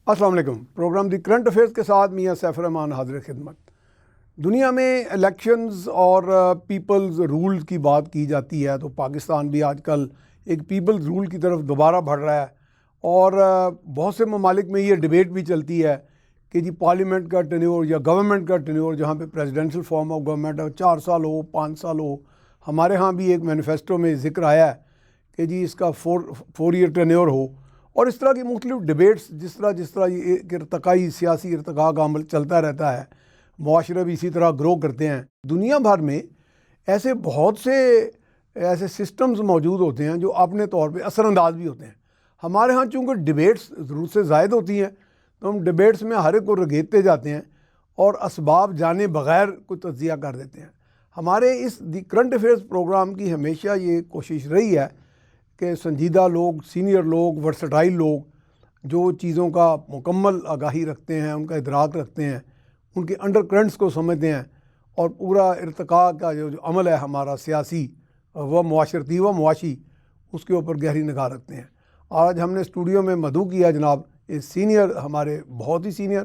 السلام علیکم۔ Programme the current affairs کے ساتھ میاں سیف الرحمان حاضر خدمت۔ دنیا میں الیکشنز اور پیپلز رول کی بات کی جاتی ہے، تو پاکستان بھی آج کل ایک پیپلز رول کی طرف دوبارہ بڑھ رہا ہے، اور بہت سے ممالک میں یہ ڈیبیٹ بھی چلتی ہے کہ جی پارلیمنٹ کا ٹینیور یا گورنمنٹ کا ٹینیور، جہاں پہ پریزیڈنشل فارم آف گورنمنٹ 4 سال ہو 5 سال ہو۔ ہمارے ہاں بھی ایک مینیفیسٹو میں ذکر آیا ہے کہ جی اس کا 4 ایئر ٹینیور ہو، اور اس طرح کی مختلف ڈیبیٹس جس طرح یہ ایک ارتقائی سیاسی ارتقاء کا عمل چلتا رہتا ہے، معاشرے بھی اسی طرح گرو کرتے ہیں۔ دنیا بھر میں ایسے بہت سے ایسے سسٹمز موجود ہوتے ہیں جو اپنے طور پہ اثر انداز بھی ہوتے ہیں۔ ہمارے ہاں چونکہ ڈیبیٹس ضرورت سے زائد ہوتی ہیں، تو ہم ڈیبیٹس میں ہر ایک کو رگیدتے جاتے ہیں اور اسباب جانے بغیر کوئی تجزیہ کر دیتے ہیں۔ ہمارے اس دی کرنٹ افیئرز پروگرام کی ہمیشہ یہ کوشش رہی ہے کہ سنجیدہ لوگ، سینئر لوگ، ورسٹائل لوگ جو چیزوں کا مکمل آگاہی رکھتے ہیں، ان کا ادراک رکھتے ہیں، ان کے انڈر کرنٹس کو سمجھتے ہیں، اور پورا ارتقاء کا جو عمل ہے ہمارا سیاسی و معاشرتی و معاشی، اس کے اوپر گہری نگاہ رکھتے ہیں۔ آج ہم نے اسٹوڈیو میں مدعو کیا جناب ایک سینئر، ہمارے بہت ہی سینئر،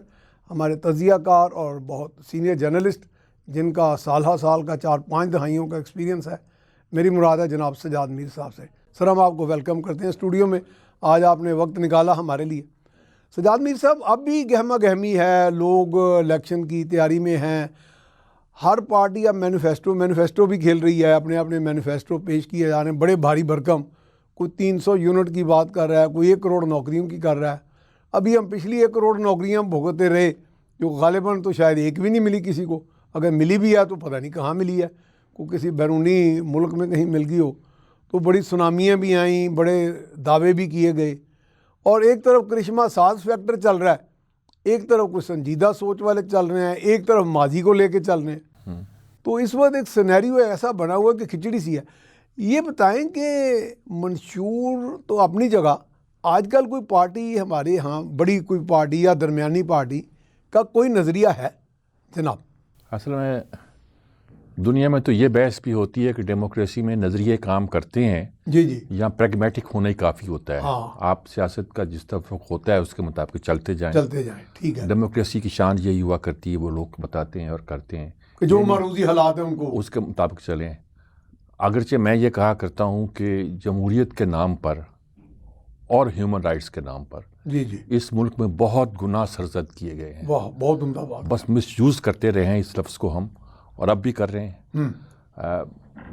ہمارے تجزیہ کار اور بہت سینئر جرنلسٹ، جن کا سالہ سال کا 4-5 دہائیوں کا ایکسپیرینس ہے۔ میری مراد ہے جناب سجاد میر صاحب سے۔ سر ہم آپ کو ویلکم کرتے ہیں اسٹوڈیو میں، آج آپ نے وقت نکالا ہمارے لیے۔ سجاد میر صاحب، اب بھی گہما گہمی ہے، لوگ الیکشن کی تیاری میں ہیں، ہر پارٹی اب مینیفیسٹو بھی کھیل رہی ہے، اپنے مینیفیسٹو پیش کیے جا رہے ہیں بڑے بھاری بھرکم، کوئی 300 یونٹ کی بات کر رہا ہے، کوئی 1 کروڑ نوکریوں کی کر رہا ہے۔ ابھی ہم پچھلی 1 کروڑ نوکریاں بھگتتے رہے، جو غالباً تو شاید ایک بھی نہیں ملی کسی کو، اگر ملی بھی ہے تو پتہ نہیں کہاں ملی ہے، کوئی کسی بیرونی ملک میں کہیں مل گئی ہو۔ تو بڑی سونامیاں بھی آئیں، بڑے دعوے بھی کیے گئے، اور ایک طرف کرشمہ ساز فیکٹر چل رہا ہے، ایک طرف کوئی سنجیدہ سوچ والے چل رہے ہیں، ایک طرف ماضی کو لے کے چل رہے ہیں۔ تو اس وقت ایک سینیریو ایسا بنا ہوا ہے کہ کھچڑی سی ہے۔ یہ بتائیں کہ منشور تو اپنی جگہ، آج کل کوئی پارٹی ہمارے ہاں، بڑی کوئی پارٹی یا درمیانی پارٹی کا کوئی نظریہ ہے جناب؟ اصل میں دنیا میں تو یہ بحث بھی ہوتی ہے کہ ڈیموکریسی میں نظریے کام کرتے ہیں جی یا پریگمیٹک ہونا ہی کافی ہوتا ہے۔ ہاں، آپ سیاست کا جس طرح ہوتا ہے اس کے مطابق چلتے جائیں، ٹھیک ہے۔ ڈیموکریسی کی شان یہی ہوا کرتی ہے، وہ لوگ بتاتے ہیں اور کرتے ہیں کہ جو معروضی حالات ہیں ان کو اس کے مطابق چلیں۔ اگرچہ میں یہ کہا کرتا ہوں کہ جمہوریت کے نام پر اور ہیومن رائٹس کے نام پر جی اس ملک میں بہت گناہ سرزد کیے گئے ہیں، بہت عمدہ بات۔ بس مس یوز کرتے رہے ہیں اس لفظ کو ہم، اور اب بھی کر رہے ہیں۔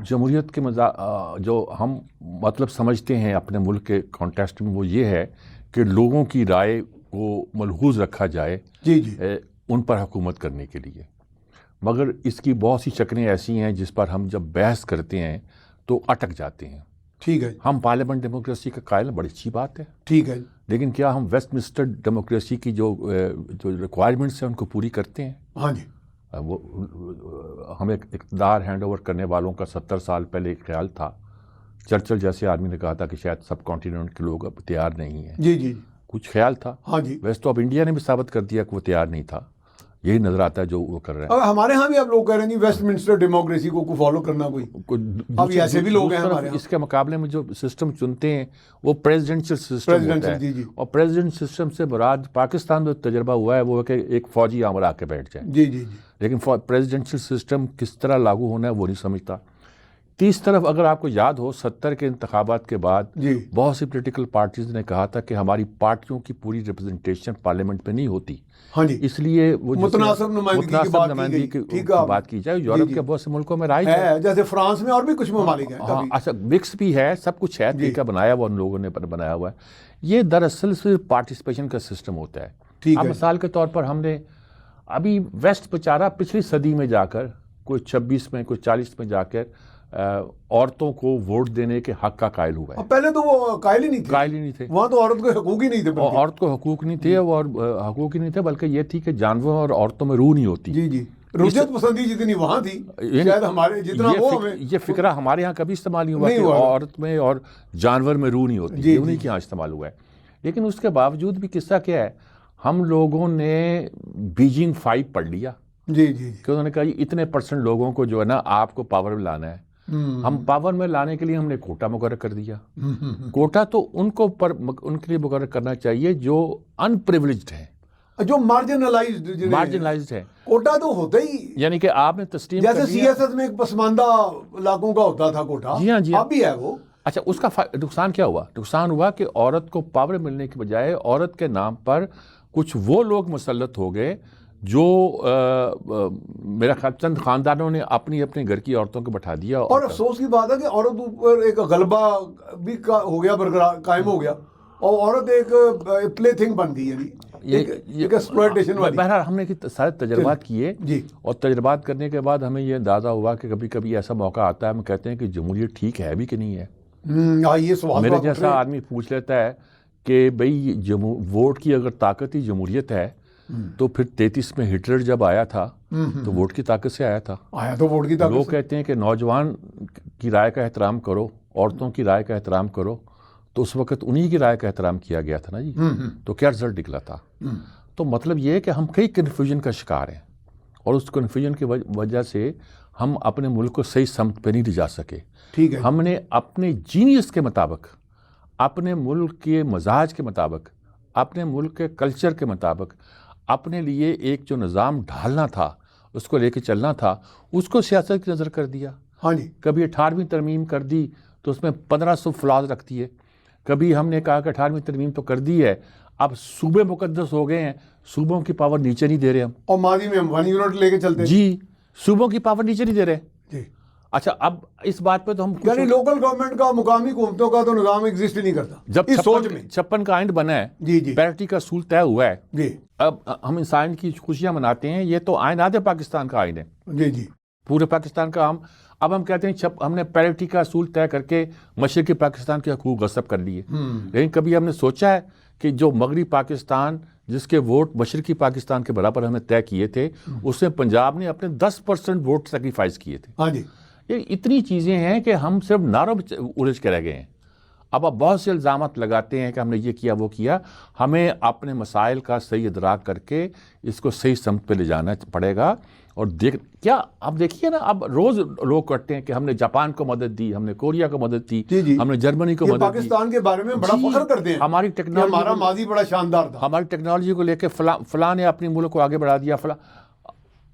جمہوریت کے جو ہم مطلب سمجھتے ہیں اپنے ملک کے کانٹیکسٹ میں، وہ یہ ہے کہ لوگوں کی رائے کو ملحوظ رکھا جائے ان پر حکومت کرنے کے لیے، مگر اس کی بہت سی شکلیں ایسی ہیں جس پر ہم جب بحث کرتے ہیں تو اٹک جاتے ہیں۔ ٹھیک ہے، ہم پارلیمنٹ ڈیموکریسی کا قائل، بڑی اچھی بات ہے، ٹھیک ہے، لیکن کیا ہم ویسٹ منسٹر ڈیموکریسی کی جو ریکوائرمنٹس ہیں ان کو پوری کرتے ہیں؟ ہاں جی۔ وہ ہمیں اقتدار ہینڈ اوور کرنے والوں کا 70 سال پہلے ایک خیال تھا، چرچل جیسے آدمی نے کہا تھا کہ شاید سب کانٹیننٹ کے لوگ اب تیار نہیں ہیں۔ جی کچھ خیال تھا۔ ہاں جی۔ ویسے تو اب انڈیا نے بھی ثابت کر دیا کہ وہ تیار نہیں تھا، یہی نظر آتا ہے جو وہ کر رہے ہیں۔ ہمارے ہاں بھی اب لوگ کہہ رہے ہیں جی ویسٹ منسٹر ڈیموکریسی کو فالو کرنا کوئی، اب ایسے بھی لوگ ہیں ہمارے ہاں۔ اس کے مقابلے میں جو سسٹم چنتے ہیں وہ پریزیڈنشل سسٹم ہوتا ہے، اور پریزیڈنٹ سسٹم سے مراد پاکستان میں تجربہ ہوا ہے وہ ہے کہ ایک فوجی آمر آ کے بیٹھ جائے۔ جی لیکن پریزیڈنشل سسٹم کس طرح لاگو ہونا ہے وہ نہیں سمجھتا۔ تیس طرف اگر آپ کو یاد ہو 70 کے انتخابات کے بعد بہت سی پولیٹیکل پارٹیز نے کہا تھا کہ ہماری پارٹیوں کی پوری ریپرزنٹیشن پارلیمنٹ میں نہیں ہوتی، اس لیے وہ متناسب نمائندگی کی بات کی جائے۔ یورپ کے بہت سے ملکوں میں رائج ہے، جیسے فرانس میں اور بھی کچھ ممالک ہیں۔ ہاں، اچھا مکس بھی ہے، سب کچھ ہے، طریقہ بنایا ہوا ان لوگوں نے بنایا ہوا ہے۔ یہ دراصل صرف پارٹیسپیشن کا سسٹم ہوتا ہے۔ اب مثال کے طور پر ہم نے ابھی ویسٹ بیچارہ پچھلی صدی میں جا کر کوئی 26 میں کوئی 40 میں جا کر عورتوں کو ووٹ دینے کے حق کا قائل ہوا ہے۔ پہلے تو وہ قائل ہی نہیں تھے، وہاں تو عورت کو حقوق ہی نہیں تھے، عورت کو حقوق نہیں تھے، اور حقوق ہی نہیں تھے، بلکہ یہ تھی کہ جانوروں اور عورتوں میں روح نہیں ہوتی۔ رجعت پسندی جتنی وہاں تھی شاید ہمارے جتنا وہ ہمیں، یہ فکرہ ہمارے ہاں کبھی استعمال نہیں ہوا کہ عورت میں اور جانور میں روح نہیں ہوتی، یہ انہیں کے ہاں استعمال ہوا ہے۔ لیکن اس کے باوجود بھی قصہ کیا ہے، ہم لوگوں نے بیجنگ 5 پڑھ لیا کہ انہوں نے کہا اتنے % لوگوں کو جو ہے نا آپ کو پاور میں لانا ہے، ہم پاور میں لانے کے لیے ہم نے کوٹا مقرر کر دیا. کوٹا تو ان کے لیے مقرر کرنا چاہیے جو ان پریولیجڈ ہیں, جو مارجنلائزڈ ہے. کوٹا تو ہوتا ہی, یعنی کہ آپ نے تسلیم جیسے سیاست میں ایک پسماندہ علاقوں کا ہوتا تھا کوٹا, جی ہاں اب بھی ہے وہ. اچھا, اس کا نقصان کیا ہوا؟ نقصان ہوا کہ عورت کو پاور ملنے کے بجائے عورت کے نام پر کچھ وہ لوگ مسلط ہو گئے جو میرا خیال چند خاندانوں نے اپنی گھر کی عورتوں کو بٹھا دیا. اور افسوس کی بات ہے کہ عورت اوپر ایک غلبہ بھی ہو گیا, برقرار قائم ہو گیا, اور عورت ایک پلے تھنگ بن گئی, یعنی ایک ایکسپلائٹیشن والی. بہرحال ہم نے سارے تجربات کیے جی, اور تجربات کرنے کے بعد ہمیں یہ اندازہ ہوا کہ کبھی کبھی ایسا موقع آتا ہے ہم کہتے ہیں کہ جمہوریت ٹھیک ہے بھی کہ نہیں ہے. یہ سوال میرے جیسا آدمی پوچھ لیتا ہے کہ بھئی ووٹ کی اگر طاقت ہی جمہوریت ہے تو پھر 33 میں ہٹلر جب آیا تھا تو ووٹ کی طاقت سے آیا تھا. تو ووٹ کی طاقت. لوگ کہتے ہیں کہ نوجوان کی رائے کا احترام کرو, عورتوں کی رائے کا احترام کرو, تو اس وقت انہی کی رائے کا احترام کیا گیا تھا نا جی. تو کیا رزلٹ نکلا تھا؟ تو مطلب یہ ہے کہ ہم کئی کنفیوژن کا شکار ہیں, اور اس کنفیوژن کی وجہ سے ہم اپنے ملک کو صحیح سمت پہ نہیں لے جا سکے. ٹھیک ہے, ہم نے اپنے جینیس کے مطابق, اپنے ملک کے مزاج کے مطابق, اپنے ملک کے کلچر کے مطابق اپنے لیے ایک جو نظام ڈھالنا تھا, اس کو لے کے چلنا تھا, اس کو سیاست کی نظر کر دیا. ہاں جی, کبھی 18ویں ترمیم کر دی تو اس میں 1500 فلاز رکھتی ہے. کبھی ہم نے کہا کہ 18ویں ترمیم تو کر دی ہے, اب صوبے مقدس ہو گئے ہیں, صوبوں کی پاور نیچے نہیں دے رہے ہم. اور ماضی میں ہم 1 یونٹ لے کے چلتے ہیں. جی, صوبوں کی پاور نیچے نہیں دے رہے. جی, اچھا, اب اس بات پہ تو ہم یعنی لوکل گورنمنٹ کا, مقامی حکومتوں کا تو نظام ایگزسٹ ہی نہیں کرتا. جب اس سوچ میں 56 کا آئین بنا ہے, جی جی, پیرٹی کا اصول طے ہوا ہے, جی, اب ہم اس آئین کی خوشیاں مناتے ہیں. یہ تو آئین آدھے پاکستان کا آئین ہے, جی جی, پورے پاکستان کا. اب ہم کہتے ہیں ہم نے پیرٹی کا اصول طے کر کے مشرقی پاکستان کے حقوق غصب کر لیے. لیکن کبھی ہم نے سوچا ہے کہ جو مغربی پاکستان جس کے ووٹ مشرقی پاکستان کے برابر ہم نے طے کیے تھے, اس میں پنجاب نے اپنے 10% ووٹ سیکریفائز کیے تھے. ہاں جی, یہ اتنی چیزیں ہیں کہ ہم صرف نعروں میں الجھ کے رہ گئے ہیں. اب آپ بہت سے الزامات لگاتے ہیں کہ ہم نے یہ کیا وہ کیا. ہمیں اپنے مسائل کا صحیح ادراک کر کے اس کو صحیح سمت پہ لے جانا پڑے گا. اور کیا اب دیکھیے نا, اب روز لوگ کرتے ہیں کہ ہم نے جاپان کو مدد دی, ہم نے کوریا کو مدد دی, ہم نے جرمنی کو مدد دی. پاکستان کے بارے میں بڑا فخر کرتے ہیں, ہماری ٹیکنالوجی, ہمارا ماضی بڑا شاندار تھا, ہماری ٹیکنالوجی کو لے کے فلاں نے اپنی ملک کو آگے بڑھا دیا, فلاں.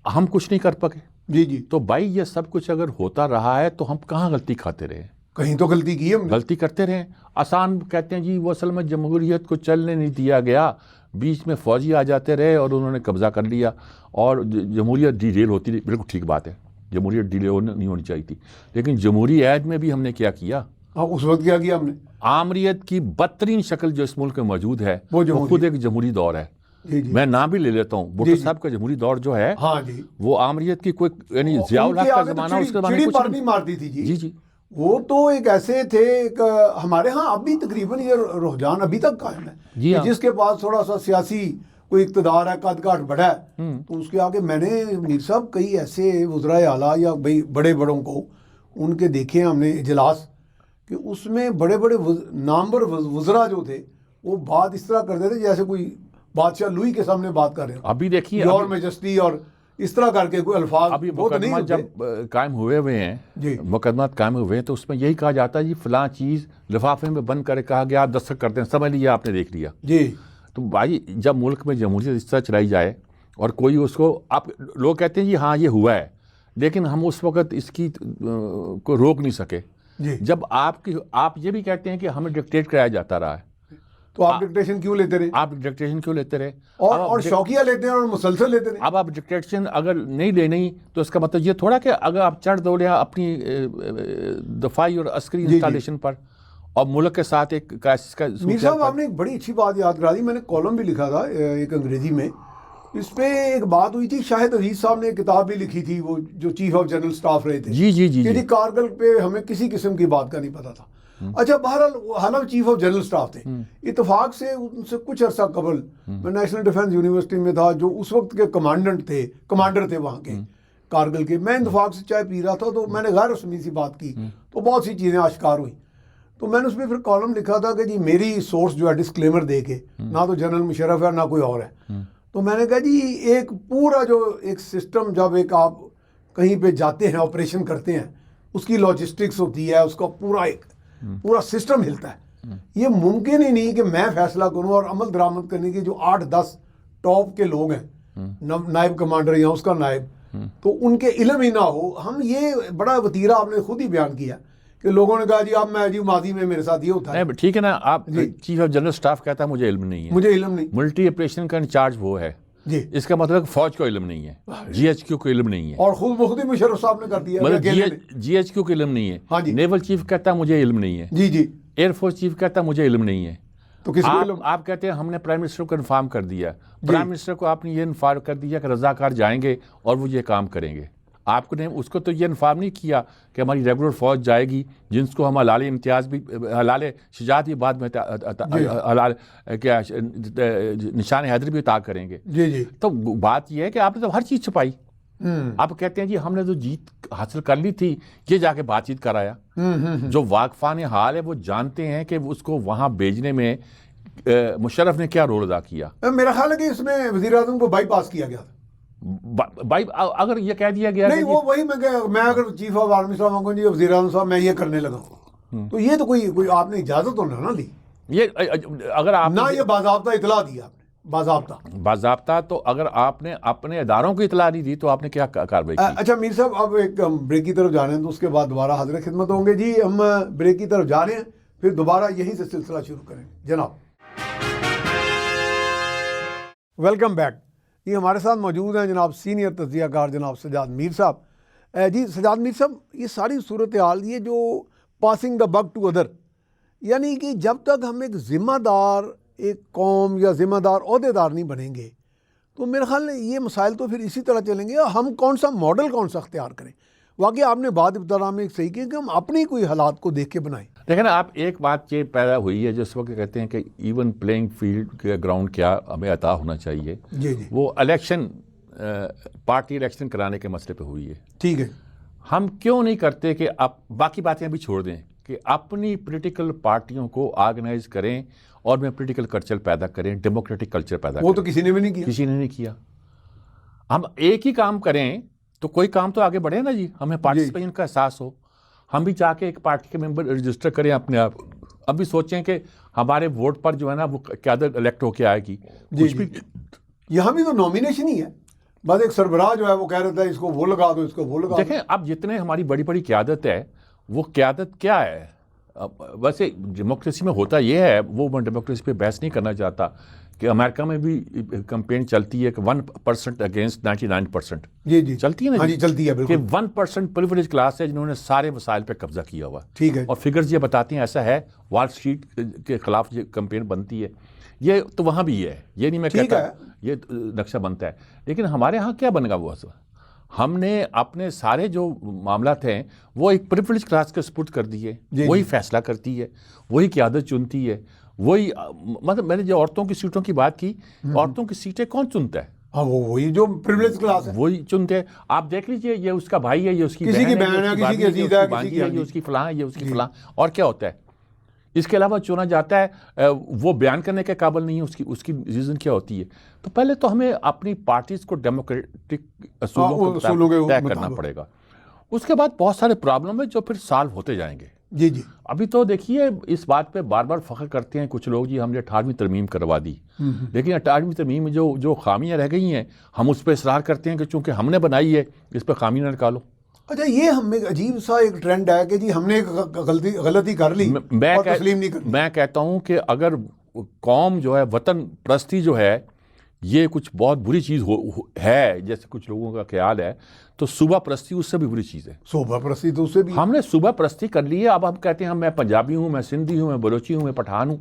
ہم کچھ نہیں کر پکے. جی جی, تو بھائی یہ سب کچھ اگر ہوتا رہا ہے تو ہم کہاں غلطی کھاتے رہے؟ کہیں تو غلطی کی ہم نے. غلطی کرتے رہے. آسان کہتے ہیں جی وہ اصل میں جمہوریت کو چلنے نہیں دیا گیا, بیچ میں فوجی آ جاتے رہے اور انہوں نے قبضہ کر لیا, اور جمہوریت ڈی ریل ہوتی رہی. بالکل ٹھیک بات ہے, جمہوریت ڈی ریل نہیں ہونی چاہیے تھی. لیکن جمہوری عہد میں بھی ہم نے کیا کیا؟ اس وقت کیا کیا ہم نے؟ آمریت کی بدترین شکل جو اس ملک میں موجود ہے وہ خود ایک جمہوری دور ہے. جی جی, میں نام بھی لے لیتا ہوں, بھٹو صاحب کا جمہوری دور جو ہے, ہاں جی, وہ آمریت کی کوئی یعنی ضیاء الحق کا زمانہ, اس کے زمانے کچھ نہیں مارتی تھی. جی جی, وہ تو ایک ایسے تھے, ایک ہمارے ہاں اب بھی تقریباً یہ رجحان ابھی تک قائم ہے. جی ہاں, جس کے پاس تھوڑا سا سیاسی کوئی اقتدار ہے, قد کاٹ بڑا ہے, تو اس کے آگے میں نے میر صاحب کئی ایسے وزرائے اعلیٰ یا بھائی بڑے بڑوں کو ان کے دیکھے ہم نے اجلاس, کہ اس میں بڑے بڑے نامور وزراء جو تھے وہ بات اس طرح کرتے تھے جیسے کوئی بادشاہ لوئی کے سامنے بات کر رہے ہیں. ابھی دیکھیے یور میجسٹی اور اس طرح کر کے کوئی الفاظ. ابھی مقدمات جب قائم ہوئے ہیں, جی, مقدمات قائم ہوئے ہیں, تو اس میں یہی کہا جاتا ہے جی فلاں چیز لفافے میں بند کر کہا گیا, آپ دستخط کرتے ہیں, سمجھ لیا آپ نے دیکھ لیا. جی, تو بھائی جب ملک میں جمہوریت اس طرح چلائی جائے اور کوئی اس کو, آپ لوگ کہتے ہیں جی ہاں یہ ہوا ہے, لیکن ہم اس وقت اس کی کو روک نہیں سکے. جی, جب آپ یہ بھی کہتے ہیں کہ ہمیں ڈکٹیٹ کرایا جاتا رہا ہے, تو آپ ڈکٹیشن کیوں لیتے رہے؟ آپ ڈکٹیشن کیوں لیتے رہے؟ اور شوقیہ لیتے ہیں اور مسلسل لیتے رہے. اب آپ ڈکٹیشن اگر نہیں لینی تو اس کا مطلب یہ تھوڑا کہ اگر آپ چڑھ دوڑے اپنی دفاعی اور عسکری انسٹالیشن پر اور ملک کے ساتھ ایک کرائسس کا. میر صاحب آپ نے ایک بڑی اچھی بات یاد کرا دی, میں نے کالم بھی لکھا تھا ایک انگریزی میں, اس پہ ایک بات ہوئی تھی, شاہد عزیز صاحب نے ایک کتاب بھی لکھی تھی, وہ جو چیف آف جنرل سٹاف رہے تھے. جی جی جی, کہ کارگل پہ ہمیں کسی قسم کی بات کا نہیں پتا تھا. اچھا, بہرحال حالانکہ چیف آف جنرل سٹاف تھے, اتفاق سے ان سے کچھ عرصہ قبل میں نیشنل ڈیفنس یونیورسٹی میں تھا, جو اس وقت کے کمانڈر تھے وہاں کے کارگل کے. میں اتفاق سے چائے پی رہا تھا, تو میں نے غیر رسمی سی بات کی, تو بہت سی چیزیں آشکار ہوئیں. تو میں نے اس پہ پھر کالم لکھا تھا کہ جی میری سورس جو ہے ڈسکلیمر دے کے, نہ تو جنرل مشرف ہے نہ کوئی اور ہے. تو میں نے کہا جی ایک پورا جو ایک سسٹم, جب ایک آپ کہیں پہ جاتے ہیں آپریشن کرتے ہیں, اس کی لاجسٹکس ہوتی ہے, اس کا پورا سسٹم ہلتا ہے. یہ ممکن ہی نہیں کہ میں فیصلہ کروں اور عمل درآمد کرنے کے جو 8-10 ٹاپ کے لوگ ہیں, نائب کمانڈر یا اس کا نائب, تو ان کے علم ہی نہ ہو. ہم یہ بڑا وتیرہ آپ نے خود ہی بیان کیا کہ لوگوں نے کہا جی اب میں ماضی میں میرے ساتھ یہ ہوتا ہے. ٹھیک ہے نا, آپ چیف آف جنرل اسٹاف کہتا ہے مجھے علم نہیں ہے, مجھے علم نہیں. ملٹی آپریشن کا انچارج وہ ہے جی, اس کا مطلب فوج کو علم نہیں ہے, جی ایچ کیو کو علم نہیں ہے, اور خود ہی مشرف صاحب نے کر دیا, مطلب جی ایچ کیو کو علم نہیں ہے. ہاں جی, نیول چیف کہتا ہے مجھے علم نہیں ہے. جی جی, ایئر فورس چیف کہتا ہے مجھے علم نہیں ہے. تو کس کو علم؟ آپ کہتے ہیں ہم نے پرائم منسٹر کو انفارم کر دیا, پرائم منسٹر کو آپ نے یہ انفارم کر دیا کہ رضاکار جائیں گے اور وہ یہ کام کریں گے. آپ نے اس کو تو یہ انفارم نہیں کیا کہ ہماری ریگولر فوج جائے گی جن کو ہم حلال امتیاز بھی, حلال شجاعت بھی بعد میں حلال کیا نشان حیدر بھی عطا کریں گے. جی جی, تو بات یہ ہے کہ آپ نے تو ہر چیز چھپائی. آپ کہتے ہیں جی ہم نے تو جیت حاصل کر لی تھی, یہ جا کے بات چیت کرایا. جو واقفان حال ہے وہ جانتے ہیں کہ اس کو وہاں بھیجنے میں مشرف نے کیا رول ادا کیا. میرا خیال ہے کہ اس میں وزیر اعظم کو بائی پاس کیا گیا تھا. بھائی اگر یہ کہہ دیا گیا نہیں, وہ وہی میں اگر چیف آف آرمی صاحب ہوں جی وزیر اعظم صاحب میں یہ کرنے لگا ہوں, تو یہ تو کوئی آپ نے اجازت تو نہ لی, یہ اگر آپ نہ یہ باضابطہ اطلاع دیا آپ نے, باضابطہ تو اگر آپ نے اپنے اداروں کو اطلاع نہیں دی تو آپ نے کیا کارروائی کی. اچھا میر صاحب, اب ایک بریک کی طرف جا رہے ہیں تو اس کے بعد دوبارہ حاضر خدمت ہوں گے. جی ہم بریک کی طرف جا رہے ہیں, پھر دوبارہ یہیں سے سلسلہ شروع کریں جناب. Welcome back. یہ ہمارے ساتھ موجود ہیں جناب سینئر تجزیہ کار جناب سجاد میر صاحب. جی سجاد میر صاحب, یہ ساری صورتحال یہ جو passing the buck to other, یعنی کہ جب تک ہم ایک ذمہ دار ایک قوم یا ذمہ دار عہدیدار نہیں بنیں گے تو میرے خیال میں یہ مسائل تو پھر اسی طرح چلیں گے. ہم کون سا ماڈل کون سا اختیار کریں؟ واقعی آپ نے بات ابتدا میں صحیح کی کہ ہم اپنی کوئی حالات کو دیکھ کے بنائیں. دیکھیں نا, آپ ایک بات یہ پیدا ہوئی ہے جس وقت کہتے ہیں کہ ایون پلینگ فیلڈ کے گراؤنڈ کیا ہمیں عطا ہونا چاہیے. جی جی, وہ الیکشن پارٹی الیکشن کرانے کے مسئلے پہ ہوئی ہے. ٹھیک ہے, ہم کیوں نہیں کرتے کہ آپ باقی باتیں بھی چھوڑ دیں کہ اپنی پولیٹیکل پارٹیوں کو آرگنائز کریں اور میں پولیٹیکل کلچر پیدا کریں, ڈیموکریٹک کلچر پیدا کریں. وہ تو کسی نے بھی نہیں کیا. کسی نے نہیں کیا. ہم ایک ہی کام کریں تو کوئی کام تو آگے بڑھے نا جی, ہمیں پارٹیسپیشن کا احساس ہو. ہم بھی جا کے ایک پارٹی کے ممبر رجسٹر کریں اپنے آپ. اب بھی سوچیں کہ ہمارے ووٹ پر جو ہے نا وہ قیادت الیکٹ ہو کے آئے گی. کچھ بھی یہاں بھی تو نامینیشن ہی ہے, بس ایک سربراہ جو ہے وہ کہہ رہتا ہے اس کو وہ لگا دو, اس کو وہ لگا دو. دیکھیں اب جتنے ہماری بڑی بڑی قیادت ہے, وہ قیادت کیا ہے. ویسے ڈیموکریسی میں ہوتا یہ ہے, وہ میں ڈیموکریسی پہ بحث نہیں کرنا چاہتا کہ امریکہ میں بھی کمپین چلتی ہے کہ 1% اگینسٹ 99%. جی جی چلتی ہے نا. ہاں جی چلتی ہے بالکل. کہ 1% پریویلیج کلاس ہے جنہوں نے سارے وسائل پہ قبضہ کیا ہوا. ٹھیک ہے, اور فگرز یہ بتاتی ہیں ایسا ہے, وال اسٹریٹ کے خلاف یہ کمپین بنتی ہے. یہ تو وہاں بھی ہے, یہ نہیں میں کہتا یہ نقشہ بنتا ہے. لیکن ہمارے ہاں کیا بنے گا وہ اصل. ہم نے اپنے سارے جو معاملات ہیں وہ ایک پریویلیج کلاس کے سپرد کر دیے. وہی فیصلہ کرتی ہے, وہی قیادت چنتی ہے, وہی مطلب میں نے جو عورتوں کی سیٹوں کی بات کی, عورتوں کی سیٹیں کون چنتا ہے؟ ہاں وہی جو پریویلیج کلاس ہے وہی چنتے ہیں. آپ دیکھ لیجئے, یہ اس کا بھائی ہے, یہ اس کی کسی کی بہن ہے, کسی کی عزیز ہے, کسی کی یہ اس کی فلاں ہے, یہ اس کی فلاں. اور کیا ہوتا ہے اس کے علاوہ چنا جاتا ہے, وہ بیان کرنے کے قابل نہیں ہے, اس کی ریزن کیا ہوتی ہے. تو پہلے تو ہمیں اپنی پارٹیز کو ڈیموکریٹک اصولوں کو طے کرنا پڑے گا. اس کے بعد بہت سارے پرابلم ہیں جو پھر سالو ہوتے جائیں گے. جی جی, ابھی تو دیکھیے اس بات پہ بار بار فخر کرتے ہیں کچھ لوگ, جی ہم نے 18ویں ترمیم کروا دی. لیکن 18ویں ترمیم میں جو خامیاں رہ گئی ہیں ہم اس پہ اصرار کرتے ہیں کہ چونکہ ہم نے بنائی ہے اس پہ خامی نہ نکالو. اچھا, یہ ہم ایک عجیب سا ایک ٹرینڈ ہے کہ جی ہم نے ایک غلطی کر لی اور تسلیم نہیں کرنی. میں کہتا ہوں کہ اگر قوم جو ہے, وطن پرستی جو ہے, یہ کچھ بہت بری چیز ہے جیسے کچھ لوگوں کا خیال ہے, تو صوبہ پرستی اس سے بھی بری چیز ہے. صوبہ پرستی تو اس سے بھی, ہم نے صوبہ پرستی کر لی ہے. اب ہم کہتے ہیں میں پنجابی ہوں, میں سندھی ہوں, میں بلوچی ہوں, میں پٹھان ہوں.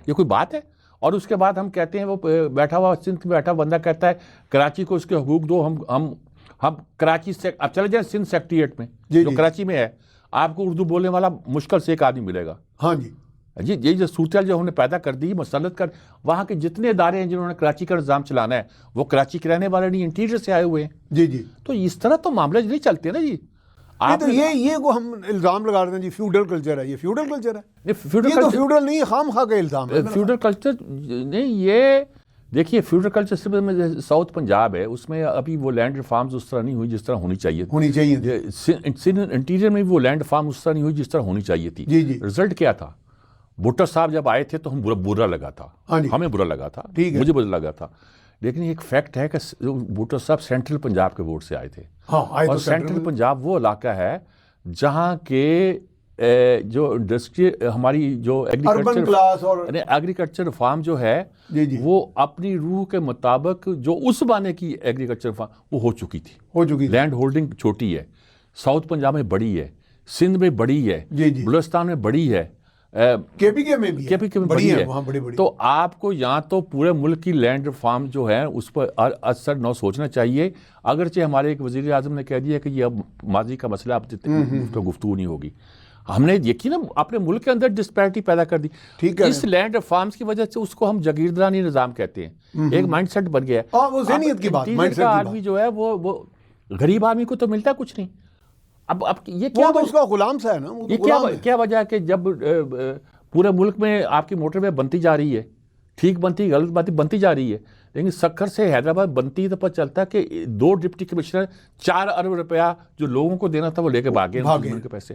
یہ کوئی بات ہے؟ اور اس کے بعد ہم کہتے ہیں, وہ بیٹھا ہوا سندھ میں بیٹھا بندہ کہتا ہے کراچی کو اس کے حقوق دو. ہم کراچی سے اب چلے جائیں سندھ سیکٹریٹ میں جو کراچی میں ہے, آپ کو اردو بولنے والا مشکل سے ایک آدمی ملے گا. ہاں جی جی, یہ جو صورتحال جو ہم نے پیدا کر دی مسلط کر, وہاں کے جتنے ادارے ہیں جنہوں نے کراچی کا نظام چلانا ہے وہ کراچی کے رہنے والے نہیں, انٹیریئر سے آئے ہوئے ہیں. جی جی, تو اس طرح تو معاملے نہیں چلتے نا جی. تو یہ کو ہم الزام لگا رہے ہیں جی فیوڈل کلچر ہے. یہ فیوڈل کلچر ہے, یہ تو فیوڈل نہیں, خام خواہ کا الزام ہے. فیوڈل کلچر نہیں, دیکھیے فیوڈل کلچر سسٹم میں ساؤتھ پنجاب ہے، اس میں ابھی وہ لینڈ ریفارمز اس طرح نہیں ہوئی جس طرح ہونی چاہیے انٹیریئر میں وہ لینڈ ریفارم اس طرح نہیں ہوئی جس طرح ہونی چاہیے تھی. رزلٹ کیا تھا؟ بھٹو صاحب جب آئے تھے تو برا لگا تھا، ہمیں برا لگا تھا، مجھے برا لگا تھا، لیکن ایک فیکٹ ہے کہ بھٹو صاحب سینٹرل پنجاب کے ووٹ سے آئے تھے. اور سینٹرل پنجاب وہ علاقہ ہے جہاں کے جو انڈسٹری ہماری جو ایگریکلچر فارم جو ہے وہ اپنی روح کے مطابق جو اس زمانے کی ایگریکلچر فارم وہ ہو چکی. لینڈ ہولڈنگ چھوٹی ہے، ساؤتھ پنجاب میں بڑی ہے، سندھ میں بڑی ہے، بلوچستان میں بڑی ہے، کے پی کے میں بڑی ہے. تو آپ کو یہاں تو پورے ملک کی لینڈ فارم جو ہے اس پر اثر نو سوچنا چاہیے. اگرچہ ہمارے ایک وزیر اعظم نے کہہ دیا کہ یہ اب ماضی کا مسئلہ، اب گفتگو نہیں ہوگی. ہم نے یقیناً اپنے ملک کے اندر ڈسپیرٹی پیدا کر دی. اس لینڈ ریفارمز کی وجہ سے اس کو ہم جاگیردارانی نظام کہتے ہیں. ایک مائنڈ سیٹ بن گیا ہے. وہ ذہنیت کی بات، مائنڈ سیٹ آدمی جو ہے وہ غریب آدمی کو تو ملتا کچھ نہیں. اب یہ کیا اس کا غلام سا ہے نا. یہ کیا وجہ ہے کہ جب پورے ملک میں آپ کی موٹر وے بنتی جا رہی ہے، ٹھیک بنتی غلط بنتی جا رہی ہے، لیکن سکھر سے حیدرآباد بنتی تو پتہ چلتا ہے کہ 2 ڈپٹی کمشنر 4 ارب روپیہ جو لوگوں کو دینا تھا وہ لے کے بھاگے ان کے پیسے.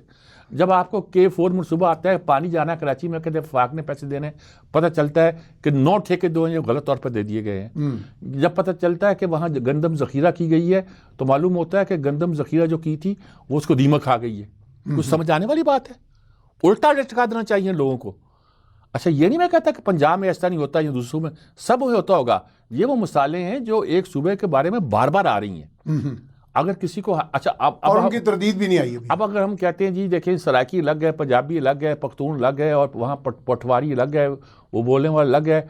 جب آپ کو K4 منصوبہ آتا ہے، پانی جانا ہے کراچی میں، کہتے ہیں وفاق نے پیسے دینے، پتہ چلتا ہے کہ 9 ٹھیکے دو ہیں جو غلط طور پر دے دیے گئے ہیں. جب پتہ چلتا ہے کہ وہاں گندم ذخیرہ کی گئی ہے تو معلوم ہوتا ہے کہ گندم ذخیرہ جو کی تھی وہ اس کو دیمک کھا گئی ہے. کچھ سمجھ آنے والی بات ہے. الٹا لٹکا دینا چاہیے لوگوں کو. اچھا یہ نہیں میں کہتا کہ پنجاب میں ایسا نہیں ہوتا یا دوسروں میں سب ہوتا ہوگا. یہ وہ مثالیں ہیں جو ایک صوبے کے بارے میں بار بار آ رہی ہیں. اگر کسی کو اچھا اب ان کی تردید بھی نہیں آئی. اب اگر ہم کہتے ہیں جی دیکھیں سرائکی الگ ہے، پنجابی الگ ہے، پختون الگ ہے، اور وہاں پٹواری الگ ہے، وہ بولنے والا الگ ہے،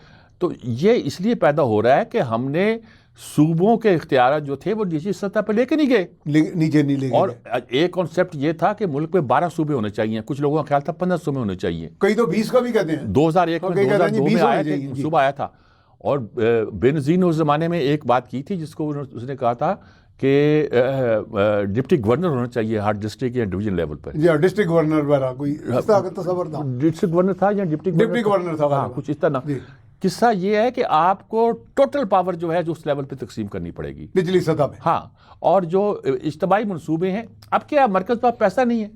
تو یہ اس لیے پیدا ہو رہا ہے کہ ہم نے صوبوں کے اختیارات جو تھے وہ نجی سطح پہ لے کے نہیں گئے، نیچے نہیں لے گئے. اور ایک کانسیپٹ یہ تھا کہ ملک میں 12 صوبے ہونے چاہیے. کچھ لوگوں کا خیال تھا 15 صوبے ہونے چاہیے. کئی تو 20 کا بھی کہتے ہیں. 2001 میں 2002 میں آیا تھا صوبہ آیا تھا. اور بے نظیر نے اس زمانے میں ایک بات کی تھی جس کو اس نے کہا تھا کہ ڈپٹی گورنر ہونا چاہیے ہر ڈسٹرکٹ یا ڈویژن لیول پر. جی ڈسٹرکٹ گورنر وغیرہ کوئی اس طرح کا تصور تھا. ڈسٹرکٹ گورنر تھا یا ڈپٹی گورنر تھا. ہاں کچھ اس طرح. قصہ یہ ہے کہ آپ کو ٹوٹل پاور جو ہے جو اس لیول پہ تقسیم کرنی پڑے گی نچلی سطح پہ. ہاں اور جو اجتماعی منصوبے ہیں، اب کیا مرکز پر پیسہ نہیں ہے،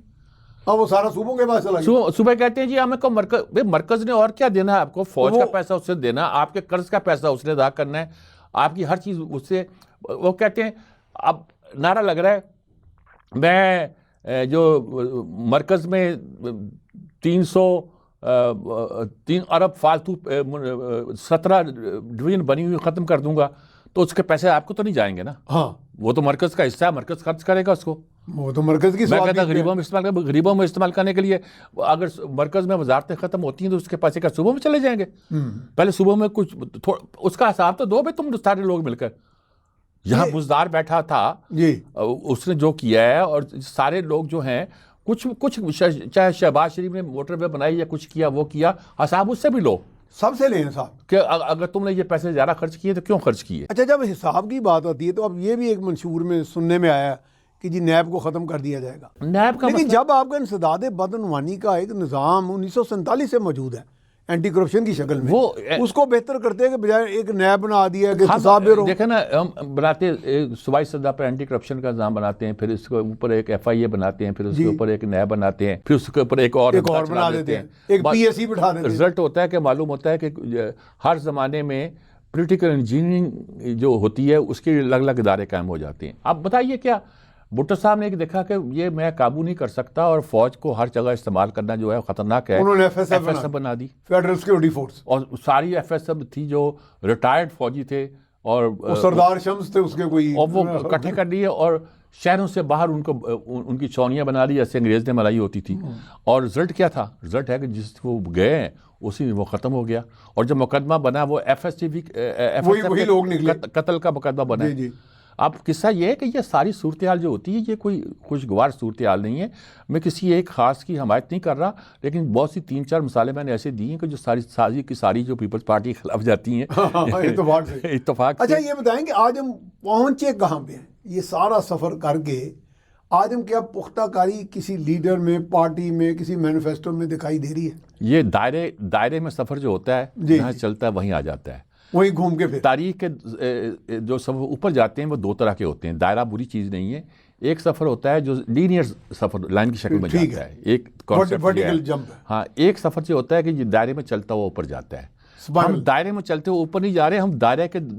وہ سارا صوبوں کے پاس چلا گیا. صوبے کہتے ہیں جی ہمیں کو مرکز نے اور کیا دینا ہے آپ کو، فوج کا پیسہ اس سے دینا، آپ کے قرض کا پیسہ اس نے ادا کرنا ہے، آپ کی ہر چیز اس سے. وہ کہتے ہیں اب نعرہ لگ رہا ہے میں جو مرکز میں 3 ارب فالتو 17 ڈویژن بنی ہوئی ختم کر دوں گا تو اس کے پیسے آپ کو تو نہیں جائیں گے نا. ہاں وہ تو مرکز کا حصہ ہے، مرکز خرچ کرے گا اس کو. وہ تو مرکز کی میں کہتا ہوں غریبوں میں استعمال کرنے کے لیے اگر مرکز میں وزارتیں ختم ہوتی ہیں تو اس کے پیسے کا صوبوں میں چلے جائیں گے. پہلے صوبوں میں کچھ اس کا حساب تو دو بھائی تم سارے لوگ مل کر. یہاں بزدار بیٹھا تھا جی، اس نے جو کیا ہے، اور سارے لوگ جو ہیں کچھ چاہے شہباز شریف نے موٹر وے بنائی یا کچھ کیا وہ کیا، حساب اس سے بھی لو، سب سے لیں صاحب کہ اگر تم نے یہ پیسے زیادہ خرچ کیے تو کیوں خرچ کیے. اچھا جب حساب کی بات آتی ہے تو اب یہ بھی ایک منشور میں سننے میں آیا کہ جی نیب کو ختم کر دیا جائے گا. نیب کا لیکن جب آپ کا انسداد بدعنوانی کا ایک نظام 1947 سے موجود ہے اینٹی کرپشن کی شکل میں، وہ اس کو بہتر کرتے ہیں کہ بجائے ایک نیب بنا دیا کہ دیکھیں نا ہم بناتے صوبائی سطح پر اینٹی کرپشن کا نظام بناتے ہیں، پھر اس کے اوپر ایک FIA بناتے ہیں، پھر اس کے اوپر ایک نیب بناتے ہیں، پھر اس کے اوپر ایک اور بنا دیتے ہیں، ایک PSC بٹھا دیتے ہیں. رزلٹ ہوتا ہے کہ معلوم ہوتا ہے کہ ہر زمانے میں پولیٹیکل انجینئرنگ جو ہوتی ہے اس کے الگ الگ ادارے قائم ہو جاتے ہیں. اب بتائیے کیا بھٹو صاحب نے دیکھا کہ یہ میں قابو نہیں کر سکتا اور فوج کو ہر جگہ استعمال کرنا جو ہے خطرناک ہے، انہوں نے FSF بنا دی، فیڈرل سیکورٹی فورس، اور ساری FSF تھی جو ریٹائرڈ فوجی تھے اور سردار شمس تھے اس کے کوئی، اور وہ اکٹھے کر لیے اور شہروں سے باہر ان کی چونیاں بنا لی جیسے انگریز نے بنائی ہوتی تھی. اور رزلٹ کیا تھا؟ رزلٹ ہے کہ جس کو گئے ہیں اسی وہ ختم ہو گیا. اور جب مقدمہ بنا وہ وہی لوگ نکلے، قتل کا مقدمہ بنا. اب قصہ یہ ہے کہ یہ ساری صورتحال جو ہوتی ہے یہ کوئی خوشگوار صورتحال نہیں ہے. میں کسی ایک خاص کی حمایت نہیں کر رہا، لیکن بہت سی 3-4 مثالیں میں نے ایسے دی ہیں کہ جو ساری جو پیپلز پارٹی کے خلاف جاتی ہیں اتفاق. اچھا یہ بتائیں کہ آج ہم پہنچے کہاں پہ ہیں؟ یہ سارا سفر کر کے آج ہم کیا پختہ کاری کسی لیڈر میں، پارٹی میں، کسی مینیفیسٹو میں دکھائی دے رہی ہے؟ یہ دائرے میں سفر جو ہوتا ہے جہاں چلتا ہے وہیں آ جاتا ہے. وہیں گھوم کے پھر تاریخ کے جو سفر اوپر جاتے ہیں وہ دو طرح کے ہوتے ہیں. دائرہ بری چیز نہیں ہے. ایک سفر ہوتا ہے جو لینئر سفر لائن کی شکل میں جاتا ہے, ایک ورٹیکل جمپ. ہاں, ایک سفر جو ہوتا ہے کہ یہ دائرے میں چلتا ہوا اوپر جاتا ہے. ہم دائرے میں چلتے ہوئے اوپر نہیں جا رہے, ہم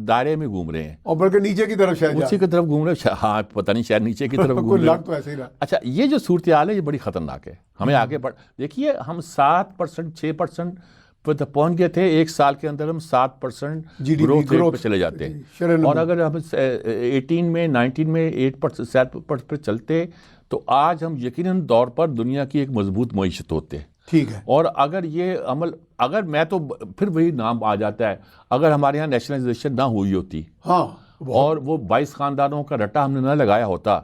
دائرے میں گھوم رہے ہیں, اور بلکہ نیچے کی طرف شاید اسی کی طرف گھوم رہے ہیں. ہاں پتہ نہیں شاید نیچے کی طرف گھوم رہے ہیں. ایسے ہی رہا. اچھا, یہ جو صورتحال ہے یہ بڑی خطرناک ہے. ہمیں آگے دیکھیے, ہم 7% 6% پہ پہنچ گئے تھے. ایک سال کے اندر ہم 7% گروتھ ریٹ پہ چلے جاتے ہیں. اور اگر ہم 18 میں 19 میں 8% پہ چلتے تو آج ہم یقیناً طور پر دنیا کی ایک مضبوط معیشت ہوتے. ٹھیک ہے. اور اگر یہ عمل, اگر میں تو پھر وہی نام آ جاتا ہے, اگر ہمارے یہاں نیشنلائزیشن نہ ہوئی ہوتی, ہاں, اور وہ 22 خاندانوں کا رٹا ہم نے نہ لگایا ہوتا,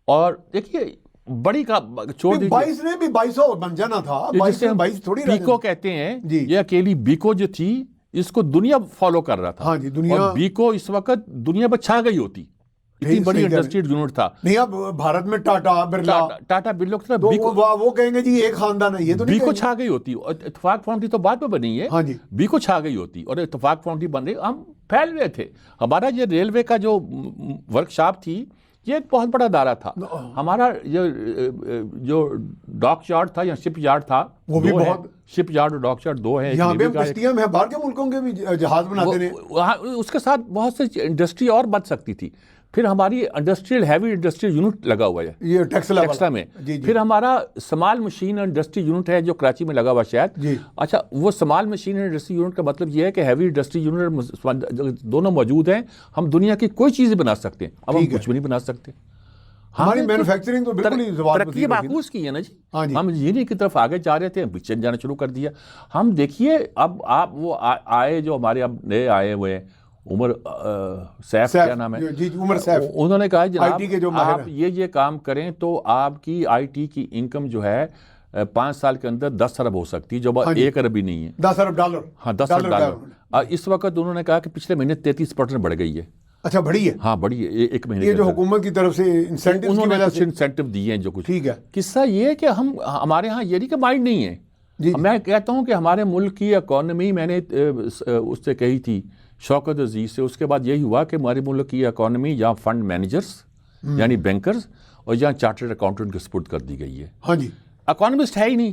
اور دیکھیے بڑی کا چھوڑ دیجیے, 22 نے بھی 2200 بن جانا تھا. 22 تھوڑی بیکو کہتے ہیں, یہ اکیلی بیکو جو تھی اس کو دنیا فالو کر رہا تھا. ہاں جی, دنیا, اور بیکو اس وقت دنیا پر چھا گئی ہوتی, اتنی بڑی انڈسٹریل یونٹ تھا. نہیں, اب بھارت میں ٹاٹا برلا کی طرح وہ کہیں گے جی ایک خاندان ہے, یہ تو بیکو چھا گئی ہوتی. اور اتفاق فاؤنڈری تو بعد میں بنی ہے. ہاں جی, بیکو چھا گئی ہوتی اور اتفاق فاؤنڈری بن رہی, ہم پھیل رہے تھے. ہمارا یہ ریلوے کا جو ورکشاپ تھی یہ ایک بہت بڑا ادارہ تھا. ہمارا جو ڈاک یارڈ تھا یا شپ یارڈ تھا, وہ بھی بہت, شپ یارڈ اور ڈاک یارڈ دو ہیں. یہاں پہ کشتیاں میں باہر کے ملکوں کے بھی جہاز بناتے ہیں. اس کے ساتھ بہت سی انڈسٹری اور بن سکتی تھی. پھر ہماری ہیوی انڈسٹریل یونٹ لگا ہوا ہے یہ ٹیکسلا میں. پھر ہمارا سمال مشین انڈسٹری یونٹ ہے جو کراچی میں لگا ہوا شاید. اچھا, وہ سمال مشین انڈسٹری یونٹ کا مطلب یہ ہے کہ ہیوی انڈسٹری یونٹ دونوں موجود ہیں. ہم دنیا کی کوئی چیز بنا سکتے ہیں, اب ہم کچھ بھی نہیں بنا سکتے. ہماری مینوفیکچرنگ تو بالکل ہی ترقی معکوس کی ہے نا جی. ہم انجینئرنگ کی طرف آگے جا رہے تھے, ہم پیچھے جانا شروع کر دیا. ہم دیکھیے اب آپ وہ آئے جو ہمارے اب نئے آئے ہوئے ہیں, عمر سیف کیا نام ہے, عمر سیف, انہوں نے کہا جناب آپ یہ کام کریں تو آپ کی آئی ٹی کی انکم جو ہے 5 سال کے اندر 10 ارب ہو سکتی, جو 1 ارب ہی نہیں ہے. 10 ارب ڈالر. ہاں, 10 ارب ڈالر. اس وقت انہوں نے کہا کہ پچھلے مہینے 33% بڑھ گئی ہے. اچھا, بڑی ہے. ہاں بڑی ہے, ایک مہینے. یہ جو حکومت کی طرف سے انسینٹیو کی وجہ سے انسینٹیو دیے ہیں جو کچھ. ٹھیک ہے. قصہ یہ ہے کہ ہمارے ہاں یہ نہیں کہ مائنڈ نہیں ہے. میں کہتا ہوں کہ ہمارے ملک کی اکانومی, میں نے اس سے کہی تھی شوکت عزیز سے, اس کے بعد یہی ہوا کہ ہمارے ملک کی اکانومی یا فنڈ مینیجرز یعنی بینکرز اور یا چارٹرڈ اکاؤنٹنٹ کے سپرد کر دی گئی ہے. ہاں جی, اکانومسٹ ہے ہی نہیں.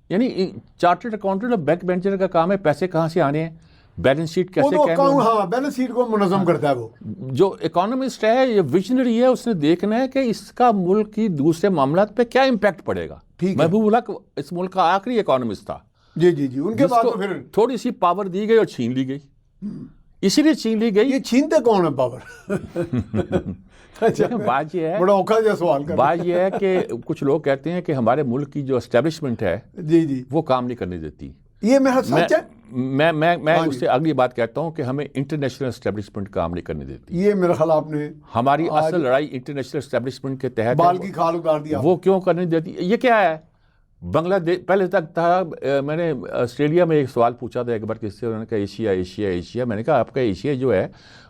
یعنی چارٹرڈ اکاؤنٹنٹ اور بینک مینیجر کا کام ہے پیسے کہاں سے آنے ہیں, بیلنس شیٹ کیسے ہاں بیلنس شیٹ کو منظم کرتا ہے. وہ جو اکانومسٹ ہے یہ ویژنری ہے, اس نے دیکھنا ہے کہ اس کا ملک کی دوسرے معاملات پہ کیا امپیکٹ پڑے گا. محبوب الحق اس ملک کا آخری اکانومسٹ تھا. جی جی جی, ان کے بعد تو پھر تھوڑی سی پاور دی گئی اور چھین لی گئی. اسی لیے چھین لی گئی. یہ چھینتے کون ہے پاور؟ بات یہ ہے, بڑا اوکھا جا سوال کر, بات یہ ہے کہ کچھ لوگ کہتے ہیں کہ ہمارے ملک کی جو اسٹیبلشمنٹ ہے جی جی وہ کام نہیں کرنے دیتی. یہ میرا سچ ہے. میں اس سے اگلی بات کہتا ہوں کہ ہمیں انٹرنیشنل اسٹیبلشمنٹ کام نہیں کرنے دیتی. یہ میرا خیال آپ نے ہماری اصل لڑائی انٹرنیشنل اسٹیبلشمنٹ کے تحت بال کی کھال اتار دیا. وہ کیوں کرنے دیتی؟ یہ کیا ہے بنگلہ دیش پہلے تک تھا. میں نے آسٹریلیا میں ایک سوال پوچھا تھا ایک بار کس سے, انہوں نے کہا ایشیا ایشیا ایشیا. میں نے کہا آپ کا ایشیا جو ہے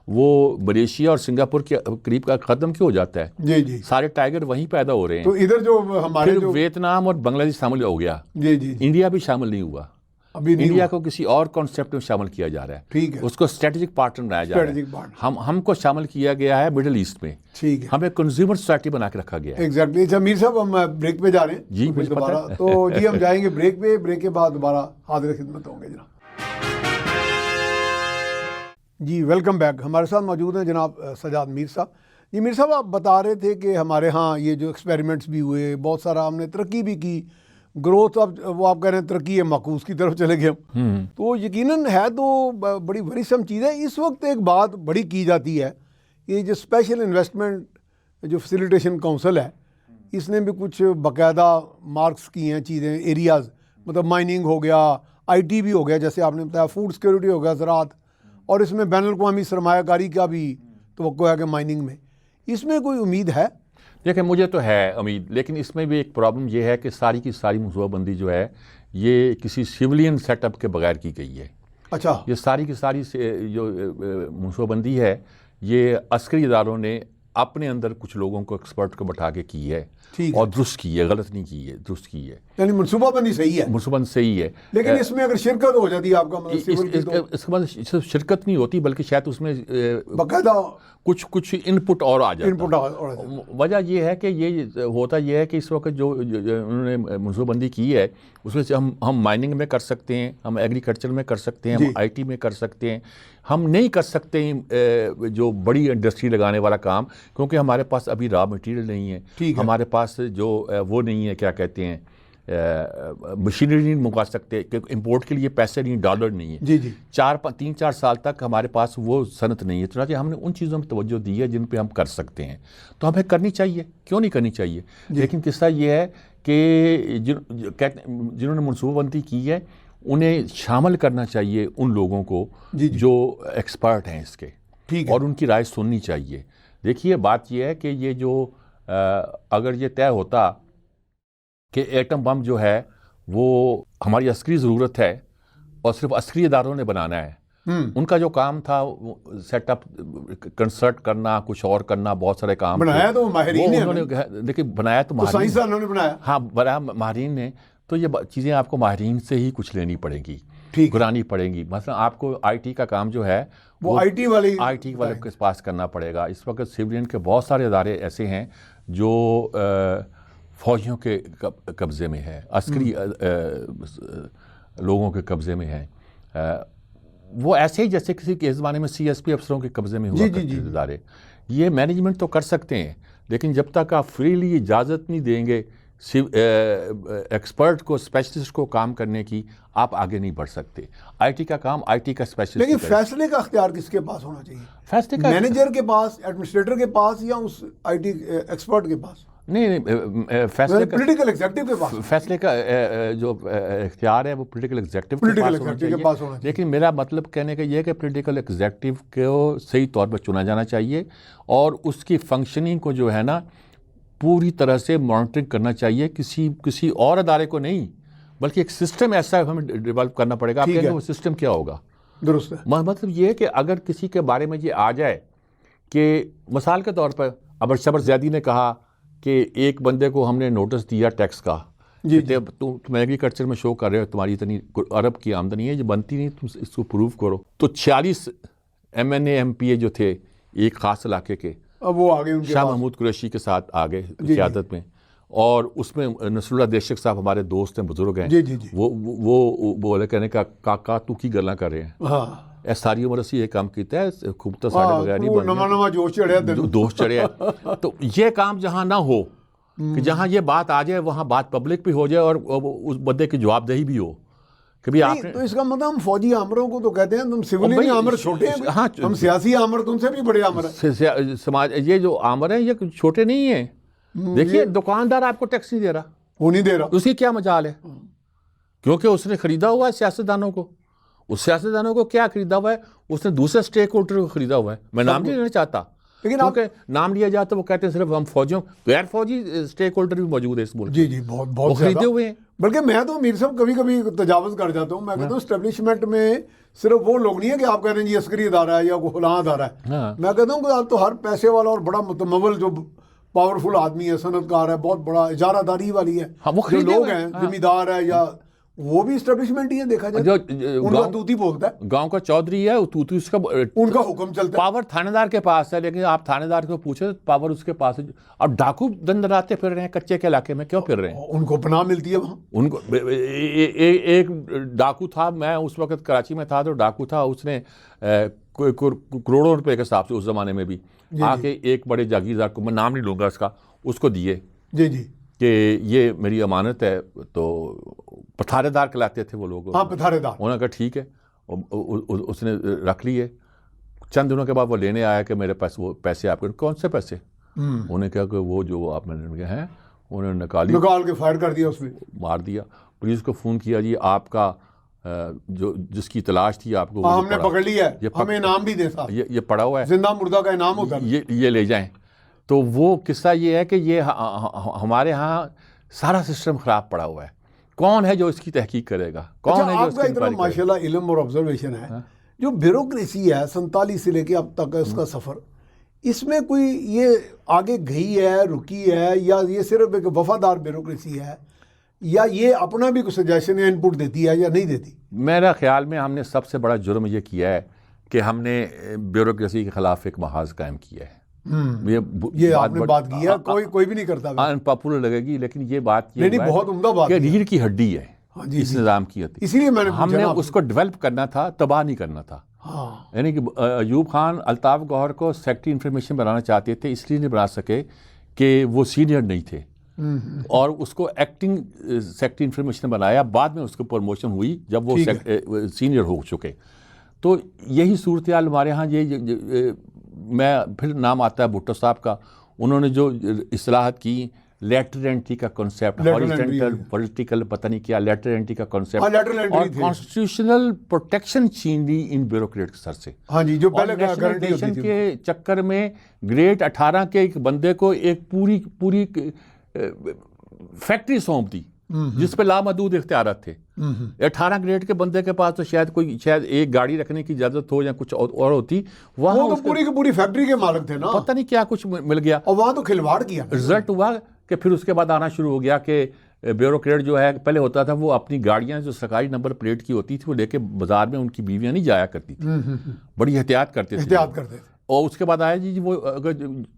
وہ ملیشیا اور سنگاپور کے قریب کا ختم کیوں ہو جاتا ہے؟ جی جی, سارے ٹائیگر وہیں پیدا ہو رہے ہیں. تو ادھر جو ہمارے پھر ویتنام اور بنگلہ دیش شامل ہو گیا. جی جی, انڈیا بھی شامل نہیں ہوا. انڈیا کو کسی اور کانسیپٹ میں شامل کیا جا رہا ہے. ٹھیک ہے, اس کو اسٹریٹجک پارٹنر بنایا جا رہا ہے. ہم کو شامل کیا گیا ہے مڈل ایسٹ میں. ٹھیک ہے, ہمیں کنزیومر سوسائٹی بنا کے رکھا گیا ہے. ایگزیکٹلی. اچھا میر صاحب, ہم بریک پہ جا رہے ہیں. جی دوبارہ تو جی ہم جائیں گے بریک پہ. بریک کے بعد دوبارہ حاضر خدمت ہوں گے جناب. جی ویلکم بیک. ہمارے ساتھ موجود ہیں جناب سجاد میر صاحب. جی میر صاحب, آپ بتا رہے تھے کہ ہمارے ہاں یہ جو ایکسپیریمنٹس بھی ہوئے, بہت سارا ہم نے ترقی بھی کی, گروتھ, اب وہ آپ کہہ رہے ہیں ترقی معکوس کی طرف چلے گئے ہم. تو یقیناً ہے تو بڑی ورثم چیز ہے. اس وقت ایک بات بڑی کی جاتی ہے, یہ جو اسپیشل انویسٹمنٹ جو فیسیلیٹیشن کونسل ہے, اس نے بھی کچھ باقاعدہ مارکس کی ہیں چیزیں, ایریاز, مطلب مائننگ ہو گیا, آئی ٹی بھی ہو گیا, جیسے آپ نے بتایا فوڈ سیکورٹی ہو گیا, زراعت, اور اس میں بین الاقوامی سرمایہ کاری کا بھی توقع ہے کہ مائننگ میں. اس میں کوئی امید ہے؟ دیکھیں مجھے تو ہے امید, لیکن اس میں بھی ایک پرابلم یہ ہے کہ ساری کی ساری منصوبہ بندی جو ہے یہ کسی سیولین سیٹ اپ کے بغیر کی گئی ہے. اچھا, یہ ساری کی ساری جو منصوبہ بندی ہے یہ عسکری اداروں نے اپنے اندر کچھ لوگوں کو ایکسپرٹ کو بٹھا کے کی ہے ٹھیک اور درست کی ہے, غلط نہیں کی ہے, درست کی ہے, یعنی منصوبہ بندی صحیح ہے, منصوبہ بندی صحیح ہے. لیکن اس میں اگر شرکت ہو جاتی ہے آپ کا مطلب سول کی تو اس کے بعد صرف شرکت نہیں ہوتی بلکہ شاید اس میں باقاعدہ کچھ ان پٹ اور آ جاتا انپٹ ہے. وجہ یہ ہے کہ یہ ہوتا یہ ہے کہ اس وقت جو انہوں نے منصوبہ بندی کی ہے اس میں سے ہم مائننگ میں کر سکتے ہیں, ہم ایگریکلچر میں کر سکتے ہیں, ہم آئی ٹی میں کر سکتے ہیں, ہم نہیں کر سکتے جو بڑی انڈسٹری لگانے والا کام, کیونکہ ہمارے پاس ابھی را مٹیریل نہیں ہے, ہمارے پاس جو وہ نہیں ہے, کیا کہتے ہیں, مشینری نہیں منگوا سکتے کیونکہ امپورٹ کے لیے پیسے نہیں, ڈالر نہیں ہے. جی جی 3-4 سال تک ہمارے پاس وہ صنعت نہیں ہے, چنانچہ ہم نے ان چیزوں میں توجہ دی ہے جن پہ ہم کر سکتے ہیں, تو ہمیں کرنی چاہیے, کیوں نہیں کرنی چاہیے. لیکن قصہ یہ ہے کہ جنہوں نے منصوبہ بندی کی ہے انہیں شامل کرنا چاہیے ان لوگوں کو جو ایکسپرٹ ہیں اس کے, اور ان کی رائے سننی چاہیے. دیکھیے بات یہ ہے کہ یہ جو اگر یہ طے ہوتا کہ ایٹم بم جو ہے وہ ہماری عسکری ضرورت ہے اور صرف عسکری اداروں نے بنانا ہے, ان کا جو کام تھا سیٹ اپ کنسرٹ کرنا, کچھ اور کرنا, بہت سارے کام بنایا تو ماہرین نے, دیکھیں بنایا تو ماہرین, سائنسدانوں نے بنایا, ہاں بنایا ماہرین نے, تو یہ چیزیں آپ کو ماہرین سے ہی کچھ لینی پڑیں گی, گرانی پڑیں گی. مثلا آپ کو آئی ٹی کا کام جو ہے وہ آئی ٹی والے کے پاس کرنا پڑے گا. اس وقت سویلین کے بہت سارے ادارے ایسے ہیں جو فوجیوں کے قبضے میں ہے, عسکری لوگوں کے قبضے میں ہیں, وہ ایسے ہی جیسے کسی کے زمانے میں سی ایس پی افسروں کے قبضے میں ہوا کرتے ادارے. یہ مینجمنٹ تو کر سکتے ہیں لیکن جب تک آپ فریلی اجازت نہیں دیں گے ایکسپرٹ کو, اسپیشلسٹ کو کام کرنے کی, آپ آگے نہیں بڑھ سکتے. آئی ٹی کا کام آئی ٹی کا اسپیشلسٹ. لیکن فیصلے کا اختیار کس کے پاس ہونا چاہیے؟ فیصلے کا مینیجر کے پاس, ایڈمنسٹریٹر کے پاس, یا اس آئی ٹی ایکسپرٹ کے پاس؟ نہیں, فیصلے کا پولیٹیکل ایگزیکٹو کے پاس, فیصلے کا جو اختیار ہے وہ پولیٹیکل ایگزیکٹو کے پاس ہونا چاہیے. لیکن میرا مطلب کہنے کا یہ ہے کہ پولیٹیکل ایگزیکٹو کو صحیح طور پر چنا جانا چاہیے اور اس کی فنکشننگ کو جو ہے نا پوری طرح سے مانیٹرنگ کرنا چاہیے, کسی اور ادارے کو نہیں بلکہ ایک سسٹم ایسا ہمیں ڈیولپ کرنا پڑے گا. آپ کہیں گے وہ سسٹم کیا ہوگا؟ درست ہے. مطلب یہ ہے کہ اگر کسی کے بارے میں یہ آ جائے کہ مثال کے طور پر ابر شبر زیدی نے کہا کہ ایک بندے کو ہم نے نوٹس دیا ٹیکس کا, تم ایگریکلچر میں شو کر رہے ہو تمہاری اتنی ارب کی آمدنی ہے, جو بنتی نہیں تم اس کو پروو کرو. تو 46 M N A M P A جو تھے ایک خاص علاقے کے, اب وہ آگے شاہ محمود قریشی کے ساتھ آگے قیادت میں, اور اس میں نصر اللہ دیشک صاحب ہمارے دوست ہیں, بزرگ ہیں, وہ بولے کہنے کا کاکا تو کی گلاں کر رہے ہیں, ساری عمر اسی یہ کام کیتا ہے, حکومت ساڑھے بغیر نہیں دوست چڑھے. تو یہ کام جہاں نہ ہو کہ جہاں یہ بات آ جائے وہاں بات پبلک بھی ہو جائے اور اس بندے کی جواب دہی بھی ہو کہ بھی آپ نے. تو اس کا مطلب ہم فوجی آمروں کو تو کہتے ہیں تم سویلین آمر چھوٹے ہیں, ہاں ہم سیاسی آمر تم سے بھی بڑے آمر ہیں. سماج یہ جو آمر ہیں یہ چھوٹے نہیں ہیں. دیکھیے دکاندار آپ کو ٹیکس نہیں دے رہا, وہ نہیں دے رہا, اس کی کیا مجال ہے, کیونکہ اس نے خریدا ہوا ہے سیاستدانوں کو. اس سیاستدانوں کو کیا خریدا ہوا ہے, اس نے دوسرے اسٹیک ہولڈر کو خریدا ہوا ہے. میں نام نہیں لینا چاہتا کیونکہ نام لیا جاتا تو وہ کہتے ہیں صرف ہم فوجیوں, غیر فوجی اسٹیک ہولڈر بھی موجود ہے اس ملک. جی بہت خریدے ہوئے ہیں. بلکہ میں تو امیر صاحب کبھی کبھی تجاوز کر جاتا ہوں. میں کہتا ہوں اسٹیبلشمنٹ میں صرف وہ لوگ نہیں ہے کہ آپ کہہ رہے ہیں جی عسکری ادارہ ہے یا فلاں ادارہ ہے. میں کہتا ہوں کہ آپ تو ہر پیسے والا اور بڑا متمول جو پاورفل آدمی ہے, صنعت کار ہے, بہت بڑا اجارہ داری والی ہے, جو لوگ ہیں زمیندار ہے, یا وہ بھی اسٹیبلشمنٹ ہی ہے. دیکھا جائے ان کا توتی بولتا ہے, گاؤں کا چودھری ہے, توتی اس کا ان کا حکم چلتا ہے. پاور تھانے دار کے پاس ہے, لیکن آپ تھانے دار کو پوچھیں پاور اس کے پاس ہے. اب ڈاکو دندراتے پھر رہے ہیں کچے کے علاقے میں, کیوں پھر رہے ہیں؟ ان کو پناہ ملتی ہے وہاں. ان کو ایک ڈاکو تھا, میں اس وقت کراچی میں تھا, تو ڈاکو تھا, اس نے کروڑوں روپے کے حساب سے اس زمانے میں بھی آ کے ایک بڑے جاگیردار کو, میں نام نہیں لوں گا اس کا, اس کو دیے کہ یہ میری امانت ہے. تو پتھارے دار کہلاتے تھے وہ لوگ. ہاں پتھارے دار. انہوں نے کہا ٹھیک ہے, اس نے رکھ لیے. چند دنوں کے بعد وہ لینے آیا کہ میرے پاس وہ پیسے آپ کے. کون سے پیسے؟ انہوں نے کہا کہ وہ جو آپ نے ہیں, انہوں نے نکال کے فائر کر دیا, اس نے مار دیا. پولیس کو فون کیا, جی آپ کا جو جس کی تلاش تھی آپ کو ہم نے پکڑ لیا ہے, ہمیں انعام بھی دے سا, یہ پڑا ہوا ہے, زندہ مردہ کا انعام ہوتا ہے, یہ لے جائیں. تو وہ قصہ یہ ہے کہ یہ ہمارے ہاں سارا سسٹم خراب پڑا ہوا ہے. کون ہے جو اس کی تحقیق کرے گا؟ کون ہے جو اس کی اتنا ماشاءاللہ علم اور آبزرویشن ہے, جو بیوروکریسی ہے 47 سے لے کے اب تک اس کا سفر, اس میں کوئی یہ آگے گئی ہے, رکی ہے, یا یہ صرف ایک وفادار بیوروکریسی ہے, یا یہ اپنا بھی کوئی سجیشن یا انپٹ دیتی ہے یا نہیں دیتی؟ میرا خیال میں ہم نے سب سے بڑا جرم یہ کیا ہے کہ ہم نے بیوروکریسی کے خلاف ایک محاذ قائم کیا ہے. یہ آپ نے بات کی ہے, کوئی بھی نہیں کرتا. ان پاپولر لگے گی لیکن یہ بات نہیں, بہت عمدہ بات کہ ریڑھ کی ہڈی ہے اس نظام کی. اسی لیے میں نے ہم نے اس کو ڈیولپ کرنا تھا, تباہ نہیں کرنا تھا. یعنی کہ ایوب خان الطاف گوہر کو سیکٹری انفارمیشن بنانا چاہتے تھے, اس لیے نہیں بنا سکے کہ وہ سینئر نہیں تھے, اور اس کو ایکٹنگ سیکٹری انفارمیشن بنایا. بعد میں اس کو پروموشن ہوئی جب وہ سینئر ہو چکے. تو یہی صورتحال ہمارے ہاں. یہ میں پھر نام آتا ہے بھٹو صاحب کا, انہوں نے جو اصلاحات کی, لیٹرل انٹری کا کنسیپٹ, ہاریزونٹل پولیٹیکل پتہ نہیں کیا لیٹرل انٹری کا کنسیپٹ, اور کانسٹیٹیوشنل پروٹیکشن چھین لی ان بیوروکریٹ کے سر سے. ہاں جی, جو پہلے نیشنلائزیشن کے چکر میں گریڈ 18 کے ایک بندے کو ایک پوری فیکٹری سونپ دی جس پہ لامحدود اختیارات تھے. 18 گریڈ کے بندے کے پاس تو شاید ایک گاڑی رکھنے کی اجازت ہو یا کچھ اور ہوتی. وہاں تو پوری کی پوری فیکٹری کے مالک تھے نا, پتہ نہیں کیا کچھ مل گیا, اور وہاں تو کھلواڑ کیا. رزلٹ ہوا کہ پھر اس کے بعد آنا شروع ہو گیا کہ بیوروکریٹ جو ہے, پہلے ہوتا تھا وہ اپنی گاڑیاں جو سرکاری نمبر پلیٹ کی ہوتی تھی وہ لے کے بازار میں ان کی بیویاں نہیں جایا کرتی تھی, بڑی احتیاط کرتے تھے. اور اس کے بعد آیا جی وہ اگر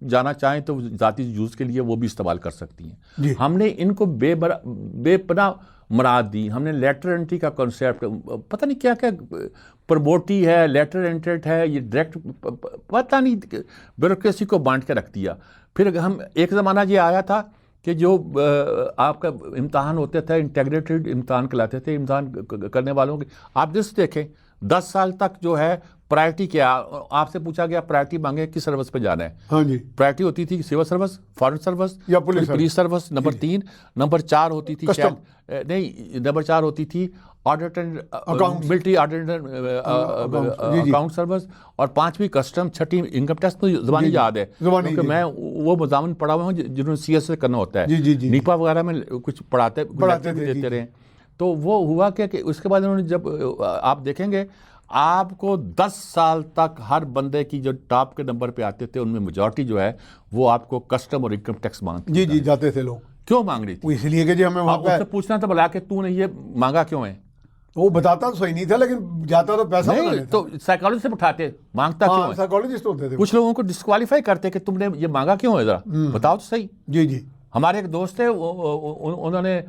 جانا چاہیں تو ذاتی یوز کے لیے وہ بھی استعمال کر سکتی ہیں. ہم نے ان کو بے پناہ مراد دی. ہم نے لیٹرل انٹری کا کنسیپٹ پتہ نہیں کیا کیا پرموٹی ہے, لیٹرل انٹرٹ ہے, یہ ڈائریکٹ پتہ نہیں بیوروکریسی کو بانٹ کے رکھ دیا. پھر ہم ایک زمانہ یہ آیا تھا کہ جو آپ کا امتحان ہوتا تھا انٹیگریٹڈ امتحان کہلاتے تھے امتحان کرنے والوں کے. آپ جس دیکھیں 10 سال تک جو ہے پرائرٹی کیا, آپ سے پوچھا گیا پرائرٹی مانگے کس سروس پہ جانا ہے. ہاں جی, پرائرٹی ہوتی تھی سول سروس, فارن سروس یا پولیس سروس, نمبر 3. نمبر 4 ہوتی تھی نہیں, نمبر 4 ہوتی تھی audit and military audit account service, اور 5ویں کسٹم, 6ٹھی انکم ٹیکس. تو زبانی یاد ہے کیونکہ میں وہ مضامن پڑھا ہوا ہوں جنہوں نے سی ایس سے کرنا ہوتا ہے. نیپا وغیرہ میں کچھ پڑھاتے دیتے رہے. تو وہ ہوا کہ اس کے بعد انہوں نے جب آپ دیکھیں گے آپ کو 10 سال تک ہر بندے کی جو ٹاپ کے نمبر پہ آتے تھے ان میں میجورٹی جو ہے وہ آپ کو کسٹم اور انکم ٹیکس مانگتے جی جاتے تھے. لوگ کیوں مانگ رہی تھی؟ اس لیے کہ جی ہمیں وہاں پہ پوچھنا تھا بلا کہ تو نے یہ مانگا کیوں ہے. وہ بتاتا تو صحیح نہیں تھا لیکن جاتا تو پیسہ نہیں, تو سائیکالوجسٹ سے بٹھاتے مانگتا کیوں ہے. سائیکالوجسٹ ہوتے تھے. کچھ لوگوں کو ڈسکوالیفائی کرتے کہ تم نے یہ مانگا کیوں ہے, ذرا بتاؤ تو صحیح. جی ہمارے ایک دوست تھے, انہوں نے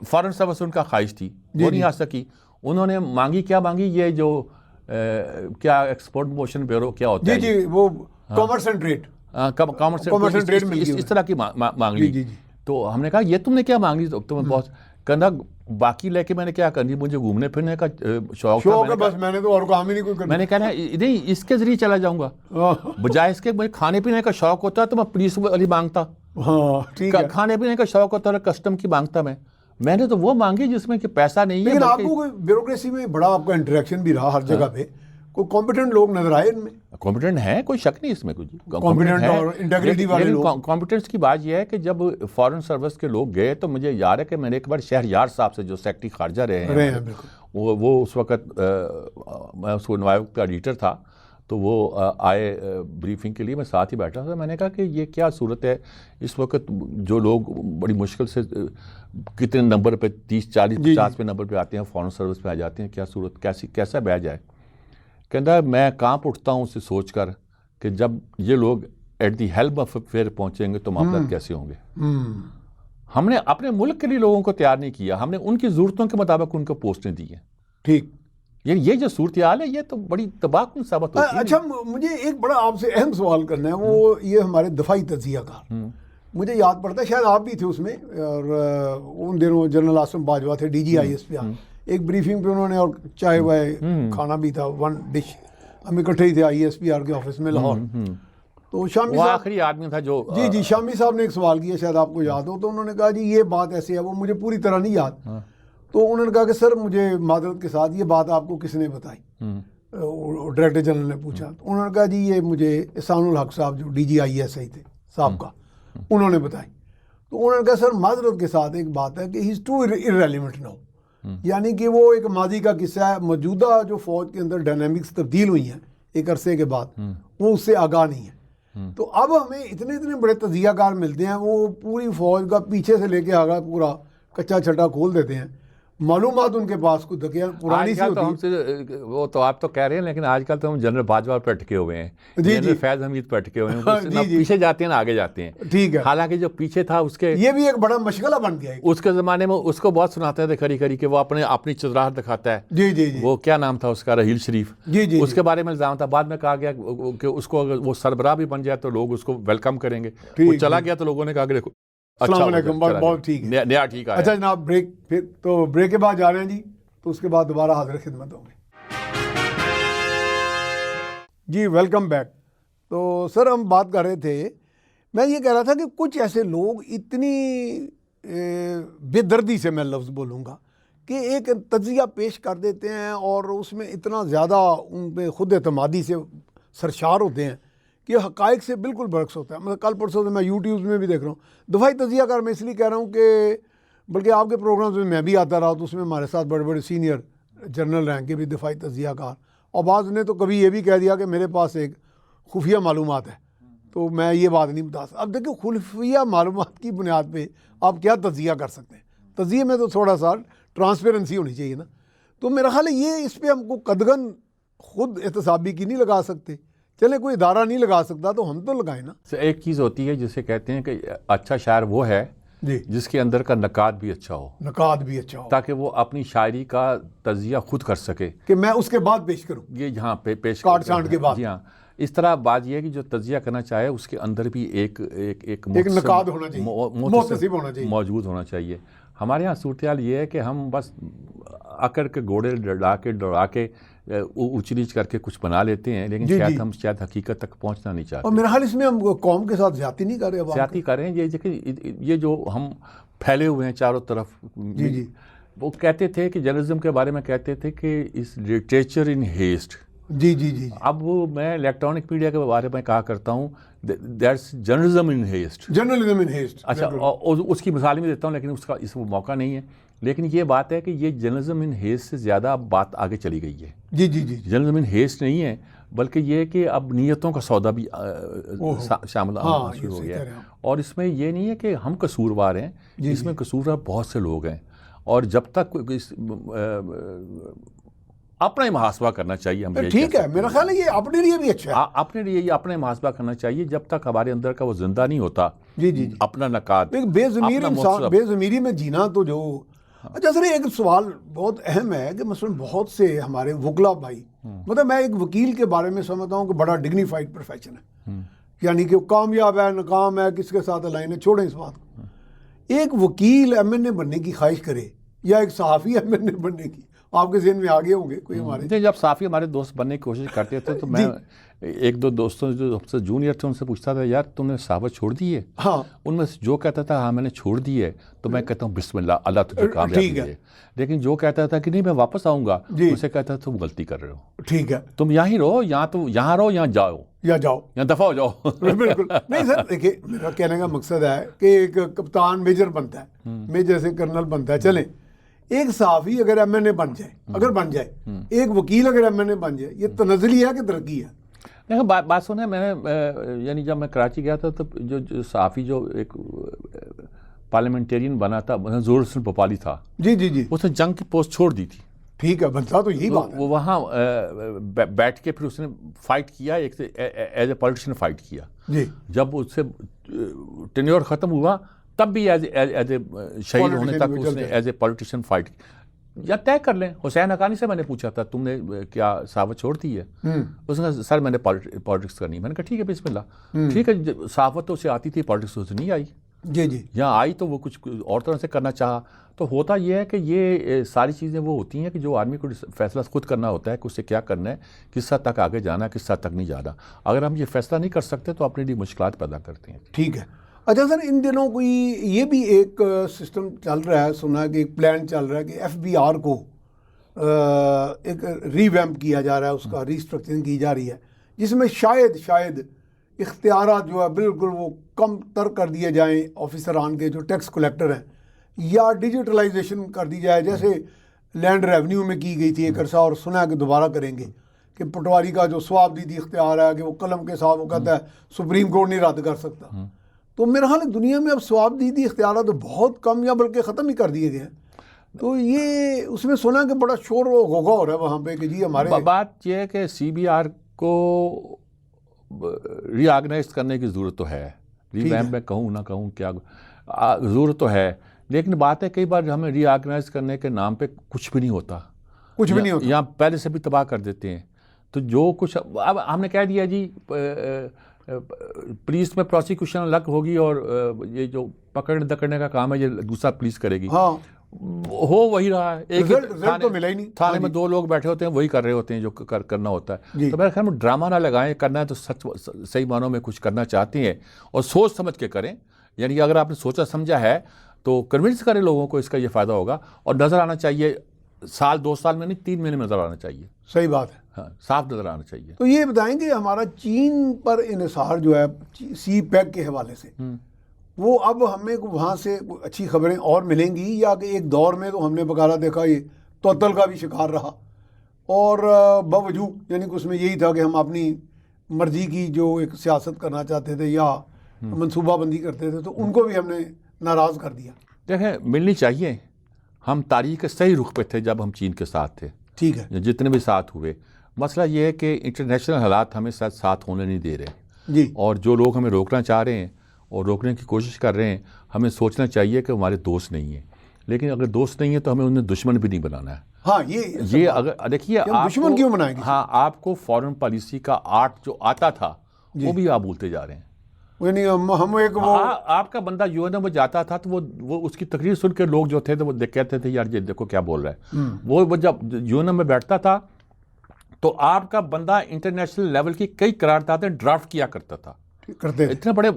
فارن سروس ان کا خواہش تھی, وہ نہیں آ سکی. انہوں نے مانگی, کیا مانگی, یہ جو کیا ایکسپورٹ پروموشن بیورو کیا ہوتا ہے, جی وہ کامرس اینڈ ٹریڈ, اس طرح کی مانگ لی. تو ہم نے کہا یہ تم نے کیا مانگ لی, تمہیں بہت کہنا باقی لے کے میں نے کیا کرنی, مجھے گھومنے پھرنے کا شوق ہے, بس میں نے تو اور کام ہی نہیں کوئی کرنا. میں نے کہا نہیں اس کے ذریعے چلا جاؤں گا, بجائے اس کے مجھے کھانے پینے کا شوق ہوتا ہے تو میں پولیس والی مانگتا, کھانے پینے کا شوق ہوتا ہے کسٹم کی مانگتا. میں نے تو وہ مانگی جس میں کہ پیسہ نہیں ہے. لیکن آپ کو بیوروکریسی میں بڑا آپ کا انٹریکشن بھی رہا ہر جگہ پہ, کوئی کمپیٹنٹ لوگ نظر آئے ان میں؟ کمپیٹنٹ ہیں, کوئی شک نہیں اس میں, کچھ کمپیٹنٹ اور انٹیگریٹی والے لوگ. کمپیٹنس کی بات یہ ہے کہ جب فارن سروس کے لوگ گئے تو مجھے یاد ہے کہ میں نے ایک بار شہریار صاحب سے جو سیکٹری خارجہ رہے ہیں وہ اس وقت میں اس کو نوائب کا ایڈیٹر تھا, تو وہ آئے بریفنگ کے لیے, میں ساتھ ہی بیٹھا تھا. میں نے کہا کہ یہ کیا صورت ہے اس وقت, جو لوگ بڑی مشکل سے کتنے نمبر پہ 30 40 50 پہ نمبر پہ آتے ہیں فارن سروس پہ آ جاتے ہیں, کیا صورت کیسا بہ جائے. کہتا میں کانپ اٹھتا ہوں اسے سوچ کر کہ جب یہ لوگ at the helm of affair پہنچیں گے تو معاملات کیسے ہوں گے. ہم نے اپنے ملک کے لیے لوگوں کو تیار نہیں کیا, ہم نے ان کی ضرورتوں کے مطابق ان کو پوسٹیں دی ہیں. ٹھیک, یہ جو صورتحال ہے یہ تو بڑی تباہ کن ثابت ہوتی ہے. اچھا مجھے ایک بڑا آپ سے اہم سوال کرنا ہے, وہ یہ ہمارے دفاعی تجزیہ کار, مجھے یاد پڑتا ہے شاید آپ بھی تھے اس میں, اور ان دنوں جنرل آصم باجوہ تھے D G I S P. ایک بریفنگ پہ انہوں نے, اور چائے وائے کھانا بھی تھا, 1 ڈش, ہم اکٹھے ہی تھے آئی ایس پی آر کے آفس میں لاہور. تو شامی صاحب آخری آدمی تھا جو جی شامی صاحب نے ایک سوال کیا, شاید آپ کو یاد ہو. تو انہوں نے کہا جی یہ بات ایسی ہے, وہ مجھے پوری طرح نہیں یاد. تو انہوں نے کہا کہ سر مجھے معذرت کے ساتھ یہ بات آپ کو کس نے بتائی, ڈائریکٹر جنرل نے پوچھا. تو انہوں نے کہا جی یہ مجھے احسان الحق صاحب جو D G I S I تھے صاحب کا, انہوں نے بتائی. تو انہوں نے کہا سر معذرت کے ساتھ ایک بات ہے کہ ہی از ٹو irrelevant now, یعنی کہ وہ ایک ماضی کا قصہ ہے, موجودہ جو فوج کے اندر ڈائنامکس تبدیل ہوئی ہیں ایک عرصے کے بعد, وہ اس سے آگاہ نہیں ہے. تو اب ہمیں اتنے بڑے تجزیہ کار ملتے ہیں، وہ پوری فوج کا پیچھے سے لے کے آگا پورا کچا چھٹا کھول دیتے ہیں، معلومات ان کے پاس کچھ پرانی سی ہوتی ہے۔ وہ تو آپ تو کہہ رہے ہیں، لیکن آج کل تو ہم جنرل باجوہ پہ اٹکے ہوئے ہیں، جنرل فیض حمید پہ اٹکے ہوئے ہیں، نہ پیچھے جاتے ہیں نہ آگے جاتے ہیں۔ ٹھیک ہے، حالانکہ جو پیچھے تھا اس کے، یہ بھی ایک بڑا مشغلہ بن گیا ہے اس کے زمانے میں اس کو بہت سناتے تھے کھری کھری کہ وہ اپنی چتراہٹ دکھاتا ہے۔ جی جی جی، وہ کیا نام تھا اس کا، رحیل شریف، جی جی، اس کے بارے میں الزام تھا۔ بعد میں کہا گیا کہ اس کو اگر وہ سربراہ بھی بن جائے تو لوگ اس کو ویلکم کریں گے۔ وہ چلا گیا تو لوگوں نے کہا کہ دیکھو السلام علیکم، بہت ٹھیک ہے، نیا ٹھیک ہے۔ اچھا جناب، بریک، پھر تو بریک کے بعد جا رہے ہیں جی، تو اس کے بعد دوبارہ حاضر خدمت ہوں گے جی۔ Welcome back. تو سر ہم بات کر رہے تھے، میں یہ کہہ رہا تھا کہ کچھ ایسے لوگ اتنی بے دردی سے میں لفظ بولوں گا کہ ایک تجزیہ پیش کر دیتے ہیں اور اس میں اتنا زیادہ ان پہ خود اعتمادی سے سرشار ہوتے ہیں کہ حقائق سے بالکل برعکس ہوتا ہے۔ مطلب کل پرسوں سے میں یوٹیوب میں بھی دیکھ رہا ہوں دفاعی تجزیہ کار، میں اس لیے کہہ رہا ہوں کہ بلکہ آپ کے پروگرامز میں بھی آتا رہا، تو اس میں ہمارے ساتھ بڑے بڑے سینئر جنرل رینک کے بھی دفاعی تجزیہ کار، اور بعض نے تو کبھی یہ بھی کہہ دیا کہ میرے پاس ایک خفیہ معلومات ہے تو میں یہ بات نہیں بتا سکتا۔ اب دیکھیں خفیہ معلومات کی بنیاد پہ آپ کیا تجزیہ کر سکتے ہیں؟ تجزیے میں تو تھوڑا سا ٹرانسپیرنسی ہونی چاہیے نا۔ تو میرا خیال ہے یہ اس پہ ہم کو قدغن خود احتسابی کی نہیں لگا سکتے، چلے کوئی ادارہ نہیں لگا سکتا تو ہم تو لگائیں نا۔ ایک چیز ہوتی ہے جسے کہتے ہیں کہ اچھا شاعر وہ ہے جی، جس کے اندر کا نقاد بھی اچھا ہو، نقاد بھی اچھا ہو، تاکہ وہ اپنی شاعری کا تجزیہ خود کر سکے کہ میں اس کے بعد پیش کروں، یہ یہاں پہ پیش کاٹ چھانٹ کے بعد۔ جی ہاں، اس طرح بات یہ ہے کہ جو تجزیہ کرنا چاہے اس کے اندر بھی ایک نقاد ہونا چاہیے، محتسب ہونا چاہیے، موجود ہونا چاہیے۔ ہمارے یہاں صورتحال یہ ہے کہ ہم بس اکڑ کے گھوڑے دوڑا کے اونچ نیچ کر کے کچھ بنا لیتے ہیں، لیکن شاید حقیقت تک پہنچنا نہیں چاہتے۔ اور میرا خیال اس میں ہم قوم کے ساتھ زیادتی نہیں کر رہے، زیادتی کر رہے ہیں۔ یہ جو ہم پھیلے ہوئے ہیں چاروں طرف، جی، وہ کہتے تھے کہ جرنلزم کے بارے میں کہتے تھے کہ اس لٹریچر ان ہیسٹ۔ جی جی جی، اب وہ میں الیکٹرانک میڈیا کے بارے میں کہا کرتا ہوں that's journalism in heist, journalism in heist. اچھا، اس کی مثال بھی دیتا ہوں، لیکن اس کو موقع نہیں ہے۔ لیکن یہ بات ہے کہ یہ جرنلزم ان ہیسٹ سے زیادہ اب بات آگے چلی گئی ہے۔ جی جی جی، جرنلزم ان ہیسٹ نہیں ہے، بلکہ یہ کہ اب نیتوں کا سودا بھی شامل شروع ہو گیا ہے۔ اور اس میں یہ نہیں ہے کہ ہم قصوروار ہیں، اس میں قصوروار بہت سے لوگ ہیں، اور جب تک اپنا ہی محاسبہ کرنا چاہیے۔ ہم ٹھیک ہے، میرا خیال ہے یہ اپنے لیے بھی اچھا ہے، اپنے لیے یہ اپنے محاسبہ کرنا چاہیے جب تک ہمارے اندر کا وہ زندہ نہیں ہوتا۔ جی جی، اپنا نقاد، بے ضمیر انسان، بے ضمیری میں جینا تو جو۔ اچھا سر، ایک سوال بہت اہم ہے کہ مثلا بہت سے ہمارے وکلا بھائی، مطلب میں ایک وکیل کے بارے میں سمجھتا ہوں کہ بڑا ڈگنیفائڈ پروفیشن ہے، یعنی کہ کامیاب ہے ناکام ہے کس کے ساتھ الائن ہے، چھوڑیں اس بات کو۔ ایک وکیل ایم این اے بننے کی خواہش کرے یا ایک صحافی ایم این اے بننے کی، آپ کے ذہن میں آگے ہوں گے کوئی ہمارے؟ جب صحافی ہمارے دوست بننے کی کوشش کرتے تھے تو میں ایک دو دوستوں جو ہم سے جونیئر تھے ان سے پوچھتا تھا، یار تم نے صحافت چھوڑ دی ہے؟ ہاں، ان میں سے جو کہتا تھا ہاں میں نے چھوڑ دی ہے، تو میں کہتا ہوں بسم اللہ، اللہ تجھے کامیابی دے۔ لیکن جو کہتا تھا کہ نہیں میں واپس آؤں گا، اسے کہتا تھا تم غلطی کر رہے ہو، ٹھیک ہے، تم یہیں رہو، یہاں رہو، یہاں جاؤ، یا دفع ہو جاؤ۔ بالکل نہیں سر، دیکھیے میرا کہنے کا مقصد ہے کہ ایک کپتان میجر بنتا ہے، میجر سے کرنل بنتا ہے، چلیں ایک صحافی اگر ایم این اے بن جائے، ایک وکیل اگر ایم این اے بن جائے، یہ تنزلی ہے کہ ترقی ہے؟ دیکھیں بات سنیں، میں نے یعنی جب میں کراچی گیا تھا تو جو صحافی جو ایک پارلیمنٹیرین بنا تھا ظہور حسن بھوپالی تھا، جی جی جی، اس نے جنگ کی پوسٹ چھوڑ دی تھی۔ ٹھیک ہے، بنتا تو یہی بات ہے۔ وہ وہاں بیٹھ کے پھر اس نے فائٹ کیا، ایک ایز اے پولیٹیشین فائٹ کیا۔ جی، جب اس سے ٹینیور ختم ہوا تب بھی ایز اے شہید ہونے تک اس نے ایز اے پولیٹیشین فائٹ کی۔ یا طے کر لیں، حسین حقانی سے میں نے پوچھا تھا تم نے کیا صحافت چھوڑ دی ہے؟ اس نے کہا سر میں نے پالیٹکس کرنی۔ میں نے کہا ٹھیک ہے بسم اللہ، ٹھیک ہے، صحافت تو اسے آتی تھی، پالیٹکس اسے نہیں آئی، جی جی، یہاں آئی تو وہ کچھ اور طرح سے کرنا چاہا۔ تو ہوتا یہ ہے کہ یہ ساری چیزیں وہ ہوتی ہیں کہ جو آدمی کو فیصلہ خود کرنا ہوتا ہے کہ اسے کیا کرنا ہے، کس حد تک آگے جانا ہے، کس حد تک نہیں جانا۔ اگر ہم یہ فیصلہ نہیں کر سکتے تو اپنے لیے مشکلات پیدا کرتے ہیں۔ ٹھیک ہے۔ اچھا سر، ان دنوں کوئی یہ بھی ایک سسٹم چل رہا ہے، سنا ہے کہ ایک پلان چل رہا ہے کہ ایف بی آر کو ایک ری ویمپ کیا جا رہا ہے، اس کا ریسٹرکچرنگ کی جا رہی ہے، جس میں شاید اختیارات جو ہے بالکل وہ کم تر کر دیے جائیں آفیسران کے جو ٹیکس کلیکٹر ہیں، یا ڈیجیٹلائزیشن کر دی جائے جیسے لینڈ ریونیو میں کی گئی تھی ایک عرصہ، اور سنا ہے کہ دوبارہ کریں گے، کہ پٹواری کا جو ثواب دیدی اختیار ہے کہ وہ قلم کے ساتھ وہ کہتا ہے سپریم کورٹ نہیں رد کر سکتا. تو میرا خیال ہے دنیا میں اب ثواب دیدی اختیارات بہت کم یا بلکہ ختم ہی کر دیے گئے ہیں. تو یہ اس میں سنا کہ بڑا شور و غوغا ہو رہا ہے وہاں پہ کہ جی ہمارے بات یہ ہے کہ سی بی آر کو ری آرگنائز کرنے کی ضرورت تو ہے. ری ویمپ میں کہوں نہ کہوں کیا ضرورت تو ہے, لیکن بات ہے کئی بار ہمیں ری آرگنائز کرنے کے نام پہ کچھ بھی نہیں ہوتا, کچھ بھی نہیں ہوتا, یہاں پہلے سے بھی تباہ کر دیتے ہیں. تو جو کچھ اب ہم نے کہہ دیا جی پولیس میں پروسیکیوشن الگ ہوگی اور یہ جو پکڑنے دکڑنے کا کام ہے یہ دوسرا پولیس کرے گی. ہاں ہو وہی رہا ہے, ایک تو ملا ہی نہیں, تھانے میں 2 لوگ بیٹھے ہوتے ہیں وہی کر رہے ہوتے ہیں جو کرنا ہوتا ہے. تو میرے خیال میں ڈرامہ نہ لگائیں, کرنا ہے تو سچ صحیح معنوں میں کچھ کرنا چاہتے ہیں اور سوچ سمجھ کے کریں. یعنی اگر آپ نے سوچا سمجھا ہے تو کنونس کریں لوگوں کو اس کا یہ فائدہ ہوگا, اور نظر آنا چاہیے سال 2 سال میں نہیں 3 مہینے میں نظر آنا چاہیے. صحیح بات ہے, ہاں صاف نظر آنا چاہیے. تو یہ بتائیں کہ ہمارا چین پر انحصار جو ہے سی پیک کے حوالے سے وہ اب ہمیں وہاں سے اچھی خبریں اور ملیں گی, یا کہ ایک دور میں تو ہم نے بقالا دیکھا یہ توتل کا بھی شکار رہا, اور باوجود یعنی کہ اس میں یہی تھا کہ ہم اپنی مرضی کی جو ایک سیاست کرنا چاہتے تھے یا منصوبہ بندی کرتے تھے تو ان کو بھی ہم نے ناراض کر دیا. دیکھیں ملنی چاہیے, ہم تاریخ کے صحیح رخ پہ تھے جب ہم چین کے ساتھ تھے. ٹھیک ہے, جتنے بھی ساتھ ہوئے, مسئلہ یہ ہے کہ انٹرنیشنل حالات ہمیں ساتھ ہونے نہیں دے رہے جی, اور جو لوگ ہمیں روکنا چاہ رہے ہیں اور روکنے کی کوشش کر رہے ہیں, ہمیں سوچنا چاہیے کہ ہمارے دوست نہیں ہیں. لیکن اگر دوست نہیں ہے تو ہمیں انہیں دشمن بھی نہیں بنانا ہے. ہاں یہ اگر دیکھیے دشمن کیوں بنائیں گے. ہاں آپ کو فارن پالیسی کا آرٹ جو آتا تھا وہ بھی آپ بھولتے جا رہے ہیں. یعنی ہم ایک وہ آپ کا بندہ یو این او میں جاتا تھا تو وہ اس کی تقریر سن کے لوگ جو تھے تو وہ کہتے تھے یار یہ دیکھو کیا بول رہا ہے. وہ جب یو این او میں بیٹھتا تھا تو آپ کا بندہ انٹرنیشنل لیول کی کئی قراردادیں ڈرافٹ کیا کرتا تھا, کرتے اتنے بڑے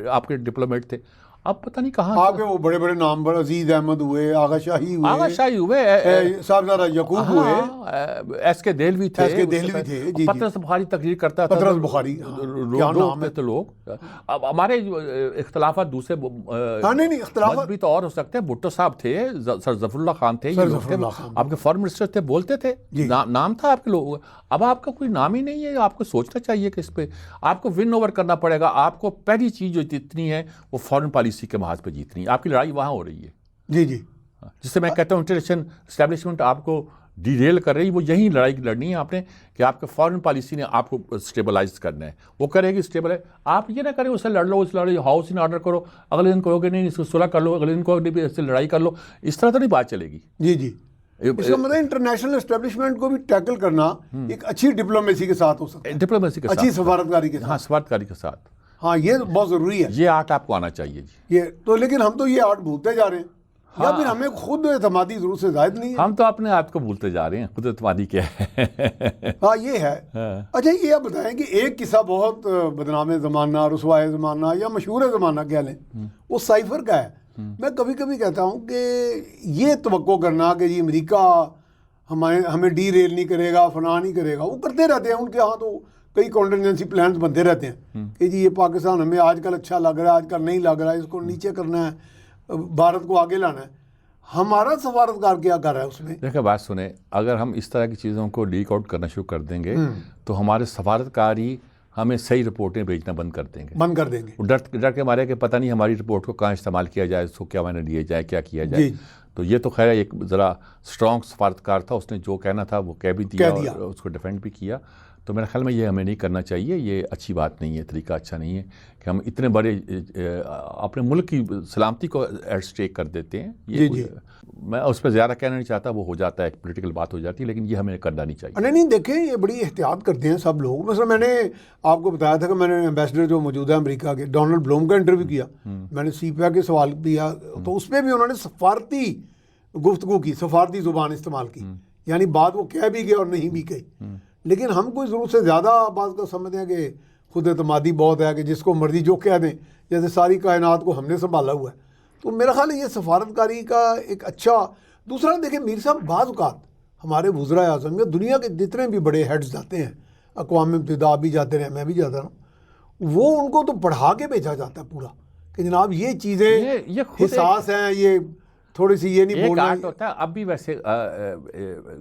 آپ کے ڈپلومیٹ تھے. اب پتہ نہیں کہاں آپ کے وہ بڑے بڑے نام پر عزیز احمد ہوئے, آغا شاہی ہوئے, صاحبزادہ یعقوب ہوئے, ایس کے دہلوی تھے, پطرس بخاری تقریر کرتا تھا, پطرس بخاری تو لوگ. اب ہمارے اختلافات دوسرے اختلافات بھی تو اور ہو سکتے ہیں. بھٹو صاحب تھے, سر ظفر اللہ خان تھے, آپ کے فارن منسٹر تھے, بولتے تھے, نام تھا آپ کے لوگوں. اب آپ کا کوئی نام ہی نہیں ہے, آپ کو سوچنا چاہیے کہ اس پہ آپ کو ون اوور کرنا پڑے گا. آپ کو پہلی چیز جو جتنی ہے وہ فارن پالیسی کے محاذ پہ جیتنی ہے. آپ کی لڑائی وہاں ہو رہی ہے. جی جی, جس سے میں کہتا ہوں انٹرنیشنل اسٹیبلشمنٹ آپ کو ڈی ریل کر رہی, وہ یہی لڑائی لڑنی ہے آپ نے کہ آپ کے فارن پالیسی نے آپ کو اسٹیبلائز کرنا ہے. وہ کرے گی اسٹیبل ہے, آپ یہ نہ کریں اسے لڑ لو, اس لڑائی ہاؤس ان آرڈر کرو, اگلے دن کہو گے نہیں اس کو صلح کر لو, اگلے دن کہو گے اس سے لڑائی کر لو. اس طرح تو نہیں بات چلے گی. جی جی, اس کا مطلب انٹرنیشنل اسٹیبلشمنٹ کو بھی ٹیکل کرنا ایک اچھی ڈپلومیسی کے ساتھ ہو سکتا ہے, ڈپلومیسی کے ساتھ, اچھی سفارتکاری کے ساتھ. ہاں سفارتکاری کے ساتھ. ہاں یہ بہت ضروری ہے, یہ آرٹ آپ کو آنا چاہیے جی. یہ تو لیکن ہم تو یہ آرٹ بھولتے جا رہے ہیں, یا پھر ہمیں خود اعتمادی ضرور سے زائد نہیں ہے. ہم تو اپنے آپ کو بھولتے جا رہے ہیں, خود اعتمادی کیا ہے. ہاں یہ ہے. اچھا یہ آپ بتائیں کہ ایک قصہ بہت بدنام زمانہ, رسوائے زمانہ یا مشہور زمانہ کہہ لیں, وہ سائفر کا ہے. میں کبھی کبھی کہتا ہوں کہ یہ توقع کرنا کہ یہ امریکہ ہمیں ڈی ریل نہیں کرے گا, فلاں نہیں کرے گا, وہ کرتے رہتے ہیں. ان کے ہاں تو کئی کانٹینجنسی پلانز بنتے رہتے ہیں کہ جی یہ پاکستان ہمیں آج کل اچھا لگ رہا ہے, آج کل نہیں لگ رہا ہے, اس کو نیچے کرنا ہے, بھارت کو آگے لانا ہے. ہمارا سفارتکار کیا کر رہا ہے اس میں؟ دیکھیں بات سنیں, اگر ہم اس طرح کی چیزوں کو لیک آؤٹ کرنا شروع کر دیں گے تو ہمارے سفارتکار ہی ہمیں صحیح رپورٹیں بھیجنا بند کر دیں گے. ڈر کے مارے کہ پتہ نہیں ہماری رپورٹ کو کہاں استعمال کیا جائے, اس کو کیا معنی لیے جائے, کیا کیا جائے. تو یہ تو خیر ایک ذرا اسٹرانگ سفارتکار تھا, اس نے جو کہنا تھا وہ کہہ بھی دیا اور اس کو ڈیفینڈ بھی کیا. تو میرے خیال میں یہ ہمیں نہیں کرنا چاہیے, یہ اچھی بات نہیں ہے, طریقہ اچھا نہیں ہے کہ ہم اتنے بڑے اپنے ملک کی سلامتی کو ایٹ اسٹیک کر دیتے ہیں. یہ میں اس پہ زیادہ کہنا نہیں چاہتا, وہ ہو جاتا ہے ایک پولیٹیکل بات ہو جاتی ہے, لیکن یہ ہمیں کرنا نہیں چاہیے. نہیں دیکھیں یہ بڑی احتیاط کرتے ہیں سب لوگ. مثلا میں نے آپ کو بتایا تھا کہ میں نے ایمبیسڈر جو موجود ہے امریکہ کے ڈونلڈ بلوم کا انٹرویو کیا, میں نے سی پیک کے سوال کیا, تو اس میں بھی انہوں نے سفارتی گفتگو کی, سفارتی زبان استعمال کی, یعنی بات وہ کہہ بھی گئے اور نہیں بھی کہی. لیکن ہم کوئی ضرورت سے زیادہ بات کا سمجھتے ہیں کہ خود اعتمادی بہت ہے کہ جس کو مرضی جو کہہ دیں, جیسے ساری کائنات کو ہم نے سنبھالا ہوا ہے. تو میرا خیال ہے یہ سفارتکاری کا ایک اچھا. دوسرا دیکھیں میر صاحب, بعض اوقات ہمارے وزرائے اعظم یا دنیا کے جتنے بھی بڑے ہیڈز جاتے ہیں, اقوام متحدہ بھی جاتے رہے, میں بھی جاتا رہا ہوں, وہ ان کو تو پڑھا کے بھیجا جاتا ہے پورا کہ جناب یہ چیزیں حساس ہیں, تھوڑی سی یہ نہیں ایک بولنا آرٹ ہوتا ہے. اب بھی ویسے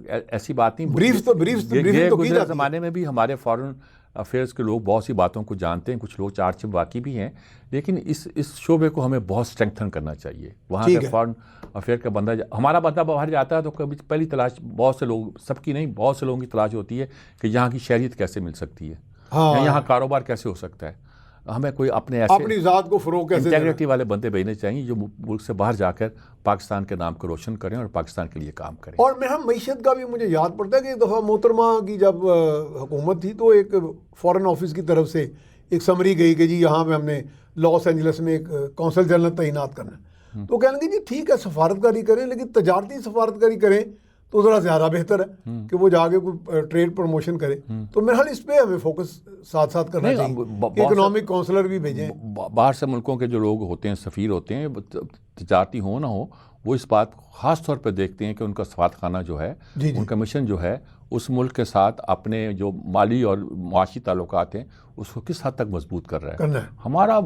ایسی بات نہیں, briefs تو کی گزرے جاتی ہے. زمانے میں بھی ہمارے فارن افیئرس کے لوگ بہت سی باتوں کو جانتے ہیں, کچھ لوگ چارج واقعی بھی ہیں, لیکن اس شعبے کو ہمیں بہت اسٹرینگتھن کرنا چاہیے. وہاں کے فارن افیئر کا بندہ, ہمارا بندہ باہر جاتا ہے تو کبھی پہلی تلاش بہت سے لوگ, سب کی نہیں, بہت سے لوگوں کی تلاش ہوتی ہے کہ یہاں کی شہریت کیسے مل سکتی ہے, یا یہاں کاروبار کیسے ہو سکتا ہے. ہمیں کوئی اپنے ایسے اپنی ذات کو فروغ کیسے انٹیگریٹی والے بندے بھیجنے چاہیے جو ملک سے باہر جا کر پاکستان کے نام کو روشن کریں اور پاکستان کے لیے کام کریں. اور میرا معیشت کا بھی مجھے یاد پڑتا ہے کہ ایک دفعہ محترمہ کی جب حکومت تھی تو ایک فارن آفس کی طرف سے ایک سمری گئی کہ جی یہاں پہ ہم نے لاس اینجلس میں ایک کونسل جنرل تعینات کرنا ہے. تو کہنے لگے جی ٹھیک ہے سفارتکاری کریں, لیکن تجارتی سفارتکاری کریں تو ذرا زیادہ بہتر ہے کہ وہ جا کے کوئی ٹریڈ پروموشن کرے. تو میرا خیال اس پہ ہمیں فوکس ساتھ ساتھ کرنا چاہیے. اکنامک کونسلر بھی بھیجیں. باہر سے ملکوں کے جو لوگ ہوتے ہیں, سفیر ہوتے ہیں, تجارتی ہو نہ ہو, وہ اس بات کو خاص طور پہ دیکھتے ہیں کہ ان کا سفارتخانہ جو ہے, ان کا مشن جو ہے, اس ملک کے ساتھ اپنے جو مالی اور معاشی تعلقات ہیں اس کو کس حد تک مضبوط کر رہا ہے. ہمارا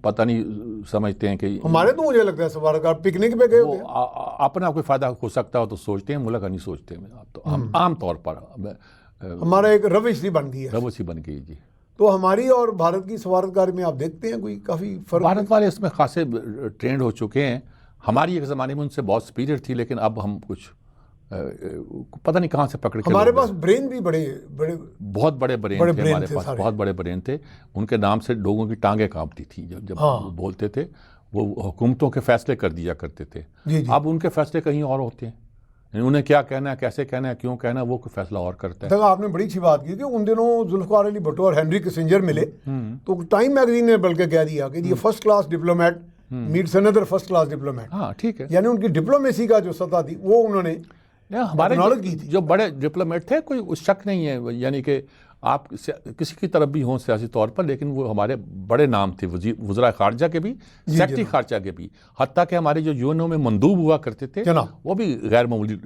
پتہ نہیں سمجھتے ہیں کہ ہمارے تو مجھے لگتا ہے سفارتکار پکنک پہ گئے ہوتے ہیں, اپنا کوئی فائدہ ہو سکتا ہو تو سوچتے ہیں, ملک کا نہیں سوچتے. تو عام طور پر ہمارا ایک روش سی بن گئی ہے. روش ہی بن گئی جی. تو ہماری اور بھارت کی سفارتکاری میں آپ دیکھتے ہیں کوئی کافی فرق؟ بھارت والے اس میں خاصے ٹرینڈ ہو چکے ہیں. ہماری ایک زمانے میں ان سے بہت سپیریئر تھی, لیکن اب ہم کچھ پتہ نہیں کہاں سے پکڑ کے, ہمارے پاس برین بھی بہت بڑے برین تھے ہمارے پاس, بہت بڑے برین تھے. ان کے نام سے لوگوں کی ٹانگیں کانپتی تھی جب وہ بولتے تھے. وہ حکومتوں کے فیصلے کر دیا کرتے تھے. اب ان کے فیصلے کہیں اور ہوتے ہیں, انہیں کیا کہنا ہے, کیسے کہنا ہے, کیوں کہنا ہے, وہ کوئی فیصلہ اور کرتا ہے. آپ نے بڑی اچھی بات کی کہ ان دنوں ذوالفقار علی بھٹو اور ہینری کسنجر ملے تو ٹائم میگزین نے بلکہ کہہ دیا کہ یہ first class diplomat meets another first class diplomat. ہاں ٹھیک ہے, یعنی ان کی ڈپلومیسی کا جو سطح تھی وہ انہوں نے ہمارے جو بڑے ڈپلومیٹ تھے, کوئی شک نہیں ہے, یعنی کہ آپ کسی کی طرف بھی ہوں سیاسی طور پر, لیکن وہ ہمارے بڑے نام تھے, وزراء خارجہ کے بھی, سیکرٹری خارجہ کے بھی, حتیٰ کہ ہمارے جو یونو میں مندوب ہوا کرتے تھے وہ بھی غیر معمولی.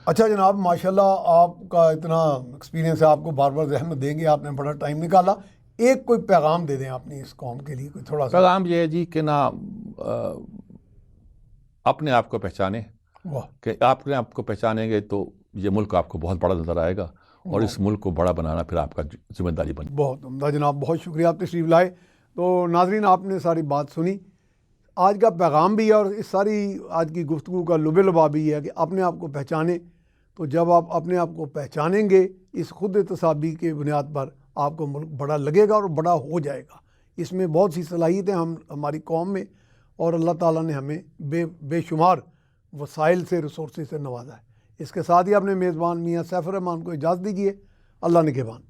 اچھا جناب, ماشاءاللہ آپ کا اتنا ایکسپیرینس ہے, آپ کو بار بار زحمت دیں گے, آپ نے بڑا ٹائم نکالا. ایک کوئی پیغام دے دیں اپنی اس قوم کے لیے, کوئی تھوڑا سا پیغام یہ ہے جی کہ نا اپنے آپ کو پہچانیں, کہ آپ نے آپ کو پہچانیں گے تو یہ ملک آپ کو بہت بڑا نظر آئے گا, اور اس ملک کو بڑا بنانا پھر آپ کا ذمہ داری بنے. بہت عمدہ جناب, بہت شکریہ آپ تشریف لائے. تو ناظرین, آپ نے ساری بات سنی, آج کا پیغام بھی ہے اور اس ساری آج کی گفتگو کا لب لباب بھی ہے کہ اپنے آپ کو پہچانیں. تو جب آپ اپنے آپ کو پہچانیں گے اس خود احتسابی کے بنیاد پر, آپ کو ملک بڑا لگے گا اور بڑا ہو جائے گا. اس میں بہت سی صلاحیتیں ہماری قوم میں, اور اللہ تعالیٰ نے ہمیں بے شمار وسائل سے, ریسورسز سے نوازا ہے. اس کے ساتھ ہی اپنے میزبان میاں سیف الرحمان کو اجازت دیجیے. اللہ نگہبان.